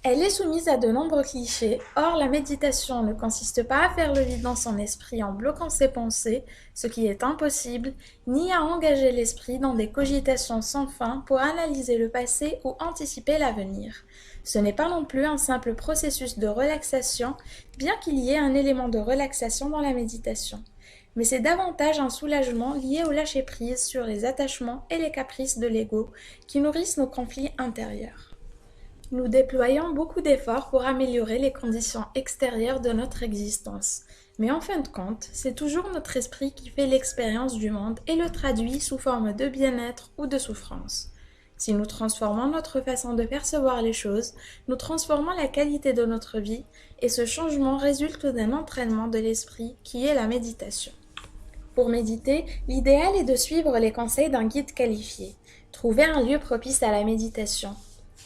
Elle est soumise à de nombreux clichés, or la méditation ne consiste pas à faire le vide dans son esprit en bloquant ses pensées, ce qui est impossible, ni à engager l'esprit dans des cogitations sans fin pour analyser le passé ou anticiper l'avenir. Ce n'est pas non plus un simple processus de relaxation, bien qu'il y ait un élément de relaxation dans la méditation. Mais c'est davantage un soulagement lié au lâcher-prise sur les attachements et les caprices de l'ego qui nourrissent nos conflits intérieurs. Nous déployons beaucoup d'efforts pour améliorer les conditions extérieures de notre existence. Mais en fin de compte, c'est toujours notre esprit qui fait l'expérience du monde et le traduit sous forme de bien-être ou de souffrance. Si nous transformons notre façon de percevoir les choses, nous transformons la qualité de notre vie et ce changement résulte d'un entraînement de l'esprit qui est la méditation. Pour méditer, l'idéal est de suivre les conseils d'un guide qualifié. Trouver un lieu propice à la méditation.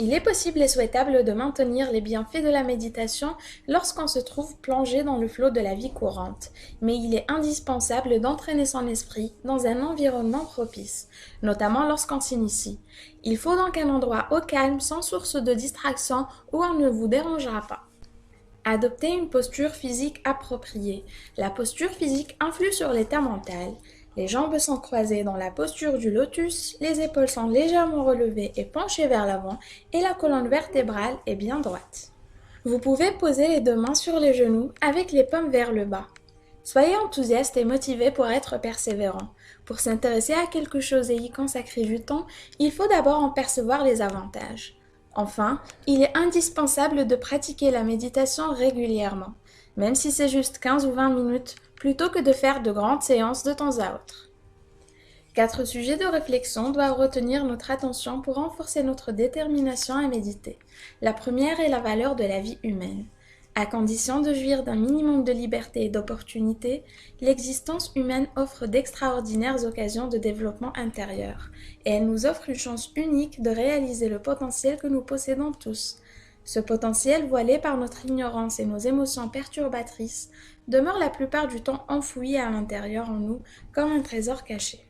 Il est possible et souhaitable de maintenir les bienfaits de la méditation lorsqu'on se trouve plongé dans le flot de la vie courante, mais il est indispensable d'entraîner son esprit dans un environnement propice, notamment lorsqu'on s'initie. Il faut donc un endroit au calme, sans source de distraction, où on ne vous dérangera pas. Adopter une posture physique appropriée. La posture physique influe sur l'état mental. Les jambes sont croisées dans la posture du lotus, les épaules sont légèrement relevées et penchées vers l'avant et la colonne vertébrale est bien droite. Vous pouvez poser les deux mains sur les genoux avec les paumes vers le bas. Soyez enthousiaste et motivé pour être persévérant. Pour s'intéresser à quelque chose et y consacrer du temps, il faut d'abord en percevoir les avantages. Enfin, il est indispensable de pratiquer la méditation régulièrement, même si c'est juste 15 ou 20 minutes, plutôt que de faire de grandes séances de temps à autre. 4 sujets de réflexion doivent retenir notre attention pour renforcer notre détermination à méditer. La première est la valeur de la vie humaine. À condition de jouir d'un minimum de liberté et d'opportunité, l'existence humaine offre d'extraordinaires occasions de développement intérieur, et elle nous offre une chance unique de réaliser le potentiel que nous possédons tous. Ce potentiel, voilé par notre ignorance et nos émotions perturbatrices, demeure la plupart du temps enfoui à l'intérieur en nous comme un trésor caché.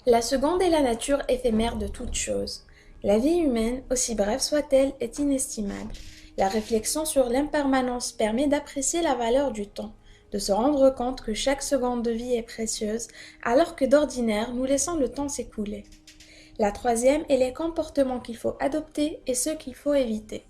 La seconde est la nature éphémère de toute chose. La vie humaine, aussi brève soit-elle, est inestimable. La réflexion sur l'impermanence permet d'apprécier la valeur du temps, de se rendre compte que chaque seconde de vie est précieuse, alors que d'ordinaire, nous laissons le temps s'écouler. La troisième est les comportements qu'il faut adopter et ceux qu'il faut éviter.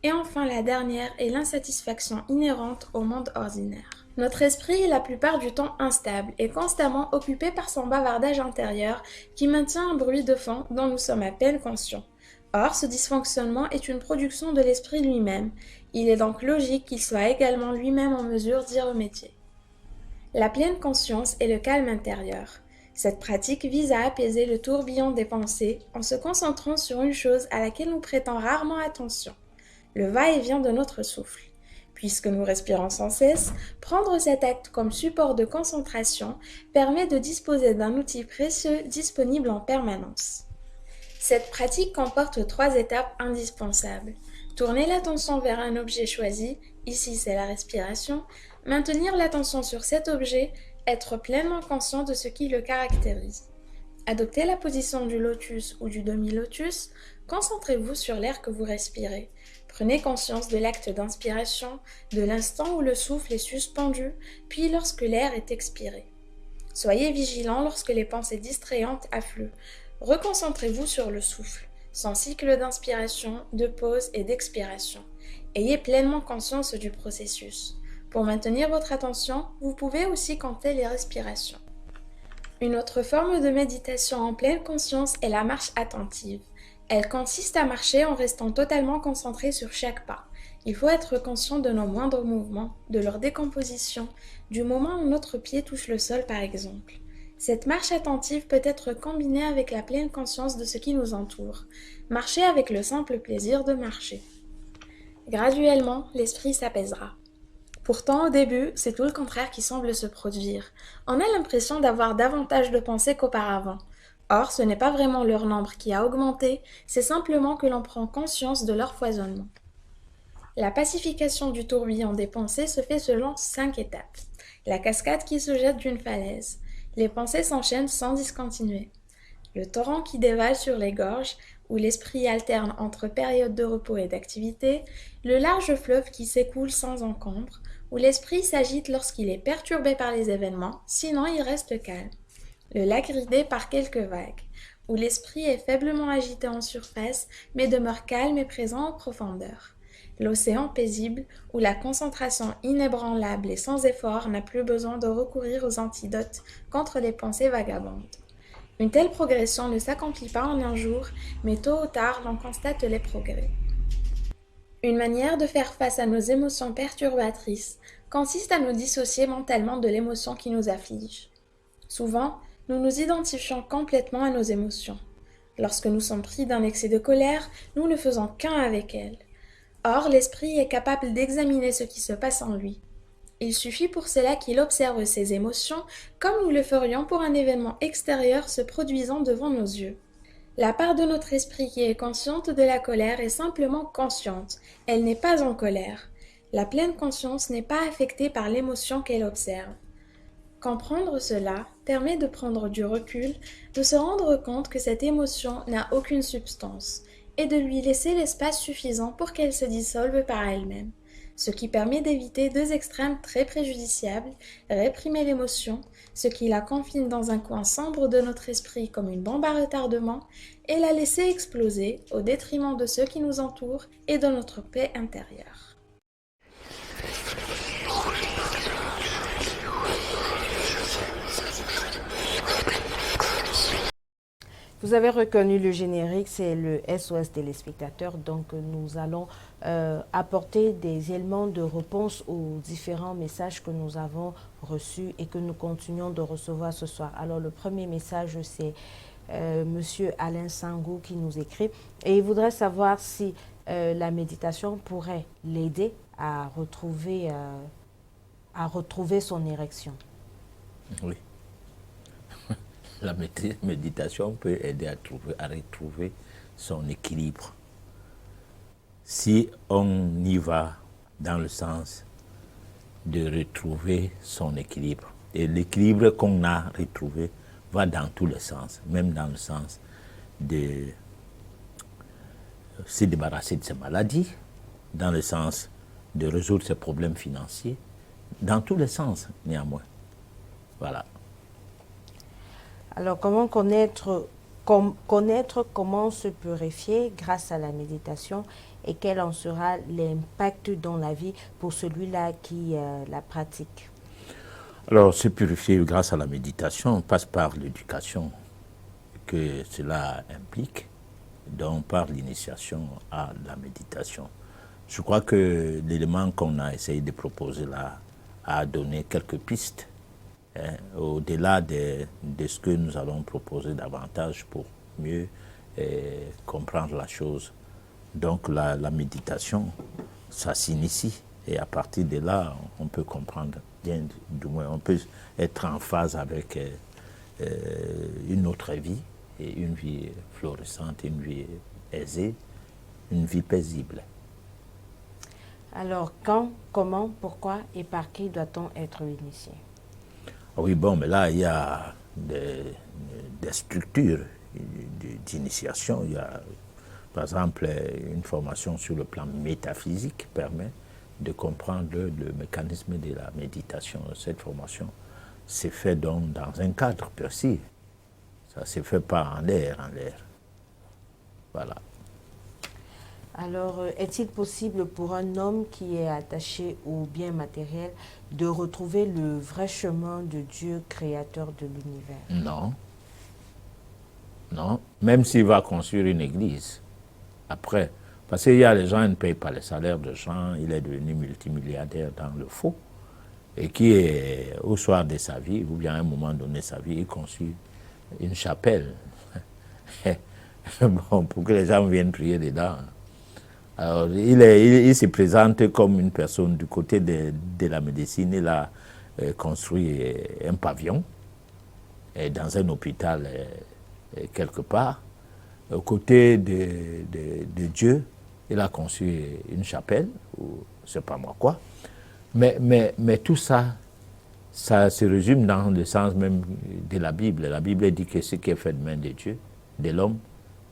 Et enfin, la dernière est l'insatisfaction inhérente au monde ordinaire. Notre esprit est la plupart du temps instable et constamment occupé par son bavardage intérieur qui maintient un bruit de fond dont nous sommes à peine conscients. Or, ce dysfonctionnement est une production de l'esprit lui-même. Il est donc logique qu'il soit également lui-même en mesure d'y remédier. La pleine conscience est le calme intérieur. Cette pratique vise à apaiser le tourbillon des pensées en se concentrant sur une chose à laquelle nous prêtons rarement attention, le va-et-vient de notre souffle. Puisque nous respirons sans cesse, prendre cet acte comme support de concentration permet de disposer d'un outil précieux disponible en permanence. Cette pratique comporte 3 étapes indispensables. Tourner l'attention vers un objet choisi, ici c'est la respiration, maintenir l'attention sur cet objet, être pleinement conscient de ce qui le caractérise. Adoptez la position du lotus ou du demi-lotus, concentrez-vous sur l'air que vous respirez. Prenez conscience de l'acte d'inspiration, de l'instant où le souffle est suspendu, puis lorsque l'air est expiré. Soyez vigilant lorsque les pensées distrayantes affluent. Reconcentrez-vous sur le souffle, son cycle d'inspiration, de pause et d'expiration. Ayez pleinement conscience du processus. Pour maintenir votre attention, vous pouvez aussi compter les respirations. Une autre forme de méditation en pleine conscience est la marche attentive. Elle consiste à marcher en restant totalement concentré sur chaque pas. Il faut être conscient de nos moindres mouvements, de leur décomposition, du moment où notre pied touche le sol par exemple. Cette marche attentive peut être combinée avec la pleine conscience de ce qui nous entoure. Marcher avec le simple plaisir de marcher. Graduellement, l'esprit s'apaisera. Pourtant, au début, c'est tout le contraire qui semble se produire. On a l'impression d'avoir davantage de pensées qu'auparavant. Or, ce n'est pas vraiment leur nombre qui a augmenté, c'est simplement que l'on prend conscience de leur foisonnement. La pacification du tourbillon des pensées se fait selon 5 étapes. La cascade qui se jette d'une falaise. Les pensées s'enchaînent sans discontinuer. Le torrent qui dévale sur les gorges, où l'esprit alterne entre périodes de repos et d'activité. Le large fleuve qui s'écoule sans encombre, où l'esprit s'agite lorsqu'il est perturbé par les événements, sinon il reste calme. Le lac ridé par quelques vagues, où l'esprit est faiblement agité en surface, mais demeure calme et présent en profondeur. L'océan paisible, où la concentration inébranlable et sans effort n'a plus besoin de recourir aux antidotes contre les pensées vagabondes. Une telle progression ne s'accomplit pas en un jour, mais tôt ou tard l'on constate les progrès. Une manière de faire face à nos émotions perturbatrices consiste à nous dissocier mentalement de l'émotion qui nous afflige. Souvent, nous nous identifions complètement à nos émotions. Lorsque nous sommes pris d'un excès de colère, nous ne faisons qu'un avec elle. Or, l'esprit est capable d'examiner ce qui se passe en lui. Il suffit pour cela qu'il observe ses émotions comme nous le ferions pour un événement extérieur se produisant devant nos yeux. La part de notre esprit qui est consciente de la colère est simplement consciente, elle n'est pas en colère. La pleine conscience n'est pas affectée par l'émotion qu'elle observe. Comprendre cela permet de prendre du recul, de se rendre compte que cette émotion n'a aucune substance, et de lui laisser l'espace suffisant pour qu'elle se dissolve par elle-même, ce qui permet d'éviter 2 extrêmes très préjudiciables, réprimer l'émotion, ce qui la confine dans un coin sombre de notre esprit comme une bombe à retardement, et la laisser exploser au détriment de ceux qui nous entourent et de notre paix intérieure. Vous avez reconnu le générique, c'est le SOS téléspectateurs. Donc, nous allons apporter des éléments de réponse aux différents messages que nous avons reçus et que nous continuons de recevoir ce soir. Alors, le premier message, c'est Monsieur Alain Sangou qui nous écrit et il voudrait savoir si la méditation pourrait l'aider à retrouver son érection. Oui. La méditation peut aider à retrouver son équilibre. Si on y va dans le sens de retrouver son équilibre, et l'équilibre qu'on a retrouvé va dans tous les sens, même dans le sens de se débarrasser de ses maladies, dans le sens de résoudre ses problèmes financiers, dans tous les sens néanmoins. Voilà. Alors, comment connaître comment se purifier grâce à la méditation et quel en sera l'impact dans la vie pour celui-là qui la pratique? Alors, se purifier grâce à la méditation passe par l'éducation que cela implique, donc par l'initiation à la méditation. Je crois que l'élément qu'on a essayé de proposer là a donné quelques pistes. Au-delà de ce que nous allons proposer davantage pour mieux comprendre la chose. Donc la méditation, ça s'initie et à partir de là, on peut comprendre bien, du moins on peut être en phase avec une autre vie, et une vie florissante, une vie aisée, une vie paisible. Alors quand, comment, pourquoi et par qui doit-on être initié? Oui, bon, mais là, il y a des structures d'initiation. Il y a, par exemple, une formation sur le plan métaphysique permet de comprendre le mécanisme de la méditation. Cette formation s'est faite donc dans un cadre précis. Ça ne se fait pas en l'air, Voilà. Alors, est-il possible pour un homme qui est attaché aux biens matériels de retrouver le vrai chemin de Dieu, créateur de l'univers? Non. Non. Même s'il va construire une église, après, parce qu'il y a les gens qui ne payent pas les salaires de gens, il est devenu multimilliardaire dans le faux, et qui est, au soir de sa vie, ou bien à un moment donné de sa vie, il construit une chapelle. Bon, pour que les gens viennent prier dedans. Alors, il se présente comme une personne du côté de la médecine. Il a construit un pavillon dans un hôpital quelque part. Au côté de Dieu, il a construit une chapelle, ou je ne sais pas moi quoi. Mais tout ça, ça se résume dans le sens même de la Bible. La Bible dit que ce qui est fait de main de Dieu, de l'homme,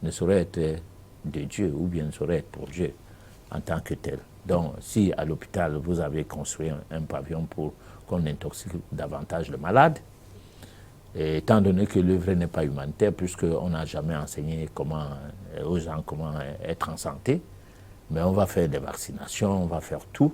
ne saurait être de Dieu, ou bien ne saurait être pour Dieu en tant que tel. Donc, si à l'hôpital, vous avez construit un pavillon pour qu'on intoxique davantage le malade, et étant donné que l'œuvre n'est pas humanitaire, puisqu'on n'a jamais enseigné aux gens comment être en santé, mais on va faire des vaccinations, on va faire tout.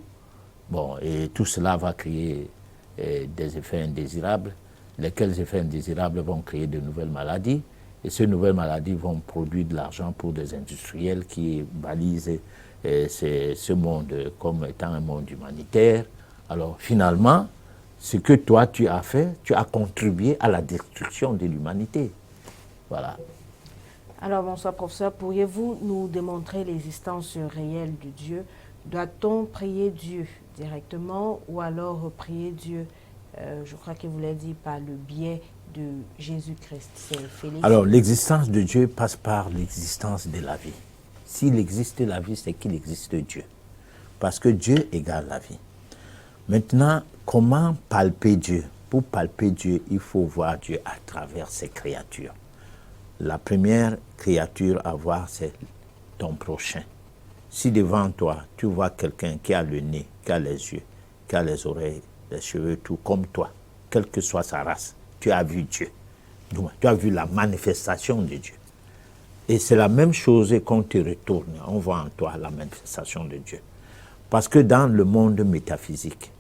Bon, et tout cela va créer des effets indésirables, lesquels effets indésirables vont créer de nouvelles maladies, et ces nouvelles maladies vont produire de l'argent pour des industriels qui balisent ce monde comme étant un monde humanitaire. Alors finalement, ce que toi tu as fait, tu as contribué à la destruction de l'humanité. Voilà. Alors bonsoir professeur, pourriez-vous nous démontrer l'existence réelle de Dieu? Doit-on prier Dieu directement ou alors prier Dieu, je crois qu'il vous l'a dit, par le biais de Jésus-Christ? C'est Félix. Alors l'existence de Dieu passe par l'existence de la vie. S'il existe la vie, c'est qu'il existe Dieu. Parce que Dieu égale la vie. Maintenant, comment palper Dieu? Pour palper Dieu, il faut voir Dieu à travers ses créatures. La première créature à voir, c'est ton prochain. Si devant toi, tu vois quelqu'un qui a le nez, qui a les yeux, qui a les oreilles, les cheveux, tout comme toi, quelle que soit sa race, tu as vu Dieu. Donc, tu as vu la manifestation de Dieu. Et c'est la même chose qu'on te retourne. On voit en toi la manifestation de Dieu. Parce que dans le monde métaphysique,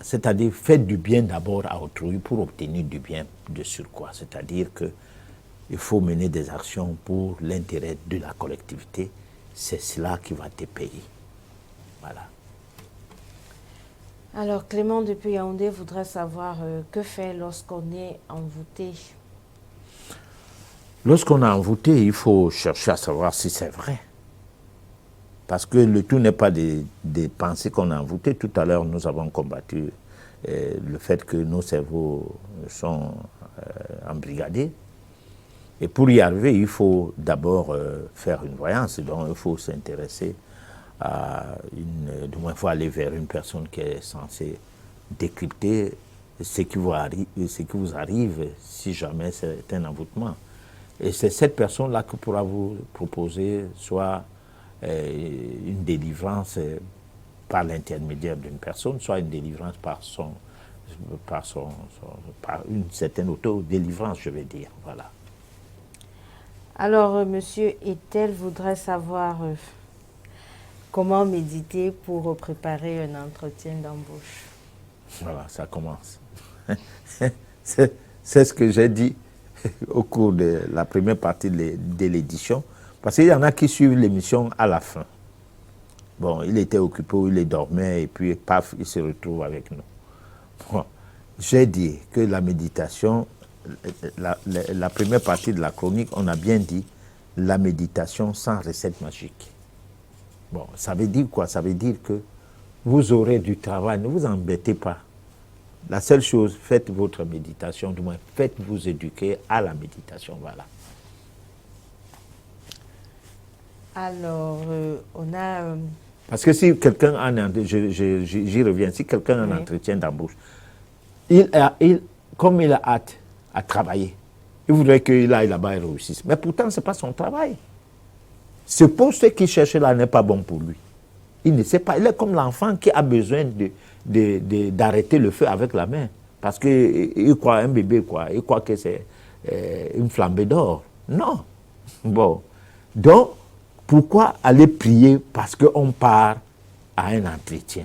c'est-à-dire faites du bien d'abord à autrui pour obtenir du bien de surcroît. C'est-à-dire que il faut mener des actions pour l'intérêt de la collectivité. C'est cela qui va te payer. Voilà. Alors, Clément depuis Yaoundé voudrait savoir que faire lorsqu'on est envoûté. Lorsqu'on est envoûté, il faut chercher à savoir si c'est vrai. Parce que le tout n'est pas des pensées qu'on a envoûtées. Tout à l'heure, nous avons combattu le fait que nos cerveaux sont embrigadés. Et pour y arriver, il faut d'abord faire une voyance. Donc, il faut s'intéresser à du moins, il faut aller vers une personne qui est censée décrypter ce qui vous arrive si jamais c'est un envoûtement. Et c'est cette personne-là qui pourra vous proposer soit une délivrance par l'intermédiaire d'une personne, soit une délivrance par une certaine auto-délivrance, je vais dire. Voilà. Alors, monsieur Etel voudrait savoir comment méditer pour préparer un entretien d'embauche. Voilà, ça commence. C'est ce que j'ai dit au cours de la première partie de l'édition, parce qu'il y en a qui suivent l'émission à la fin. Bon, il était occupé ou il dormait et puis paf, il se retrouve avec nous. Bon, j'ai dit que la méditation, la première partie de la chronique, on a bien dit la méditation sans recette magique. Bon, ça veut dire quoi? Ça veut dire que vous aurez du travail, ne vous embêtez pas. La seule chose, faites votre méditation, du moins faites-vous éduquer à la méditation, voilà. Alors, on a... Parce que si quelqu'un en j'y reviens, si quelqu'un en entretien d'embauche, comme il a hâte à travailler, il voudrait qu'il aille là-bas et réussisse. Mais pourtant, ce n'est pas son travail. Ce poste qu'il cherche là n'est pas bon pour lui. Il ne sait pas. Il est comme l'enfant qui a besoin d'arrêter le feu avec la main. Parce qu'il croit un bébé, quoi. Il croit que c'est une flambée d'or. Non. Bon. Donc, pourquoi aller prier parce qu'on part à un entretien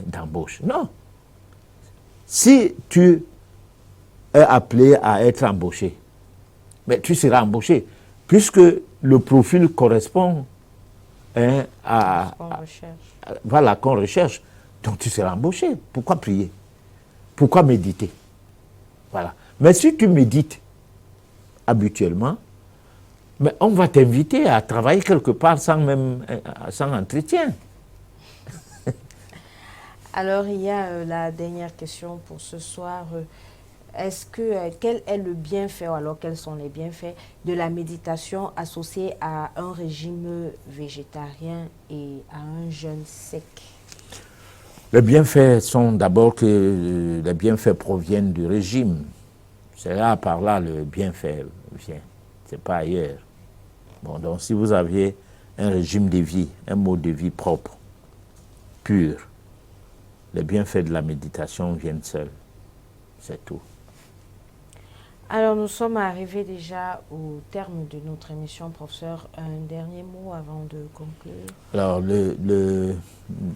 d'embauche? Non. Si tu es appelé à être embauché, mais tu seras embauché, puisque le profil correspond voilà, qu'on recherche. Donc tu seras embauché. Pourquoi prier? Pourquoi méditer? Voilà. Mais si tu médites habituellement, mais on va t'inviter à travailler quelque part sans entretien. Alors, il y a la dernière question pour ce soir. Quel est le bienfait, ou alors quels sont les bienfaits de la méditation associée à un régime végétarien et à un jeûne sec? Les bienfaits sont d'abord que les bienfaits proviennent du régime. C'est là, par là, le bienfait vient. Ce n'est pas ailleurs. Bon, donc si vous aviez un régime de vie, un mode de vie propre, pur, les bienfaits de la méditation viennent seuls. C'est tout. Alors, nous sommes arrivés déjà au terme de notre émission, professeur. Un dernier mot avant de conclure. Alors,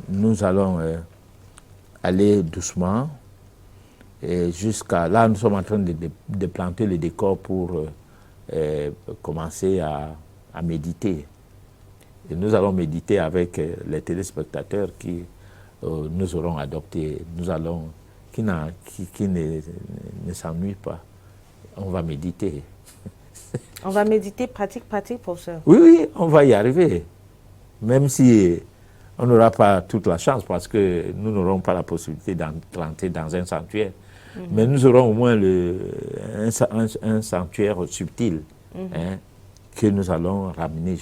nous allons aller doucement. Et jusqu'à là, nous sommes en train de planter le décor pour commencer à méditer. Et nous allons méditer avec les téléspectateurs qui nous auront adoptés. Qui ne s'ennuient pas. On va méditer. On va méditer pratique, professeur. Oui, on va y arriver. Même si on n'aura pas toute la chance parce que nous n'aurons pas la possibilité d'entrer dans un sanctuaire. Mais nous aurons au moins un sanctuaire subtil que nous allons ramener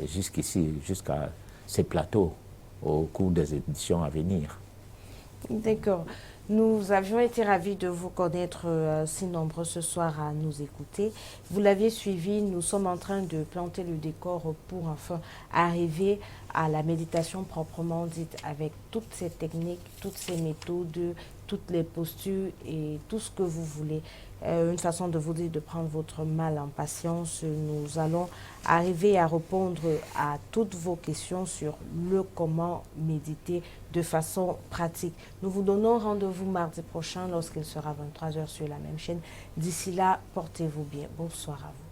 jusqu'ici, jusqu'à ces plateaux au cours des éditions à venir. D'accord. Nous avions été ravis de vous connaître si nombreux ce soir à nous écouter. Vous l'aviez suivi, nous sommes en train de planter le décor pour enfin arriver à la méditation proprement dite avec toutes ces techniques, toutes ces méthodes toutes les postures et tout ce que vous voulez. Une façon de vous dire de prendre votre mal en patience. Nous allons arriver à répondre à toutes vos questions sur le comment méditer de façon pratique. Nous vous donnons rendez-vous mardi prochain lorsqu'il sera 23 h sur la même chaîne. D'ici là, portez-vous bien. Bonsoir à vous.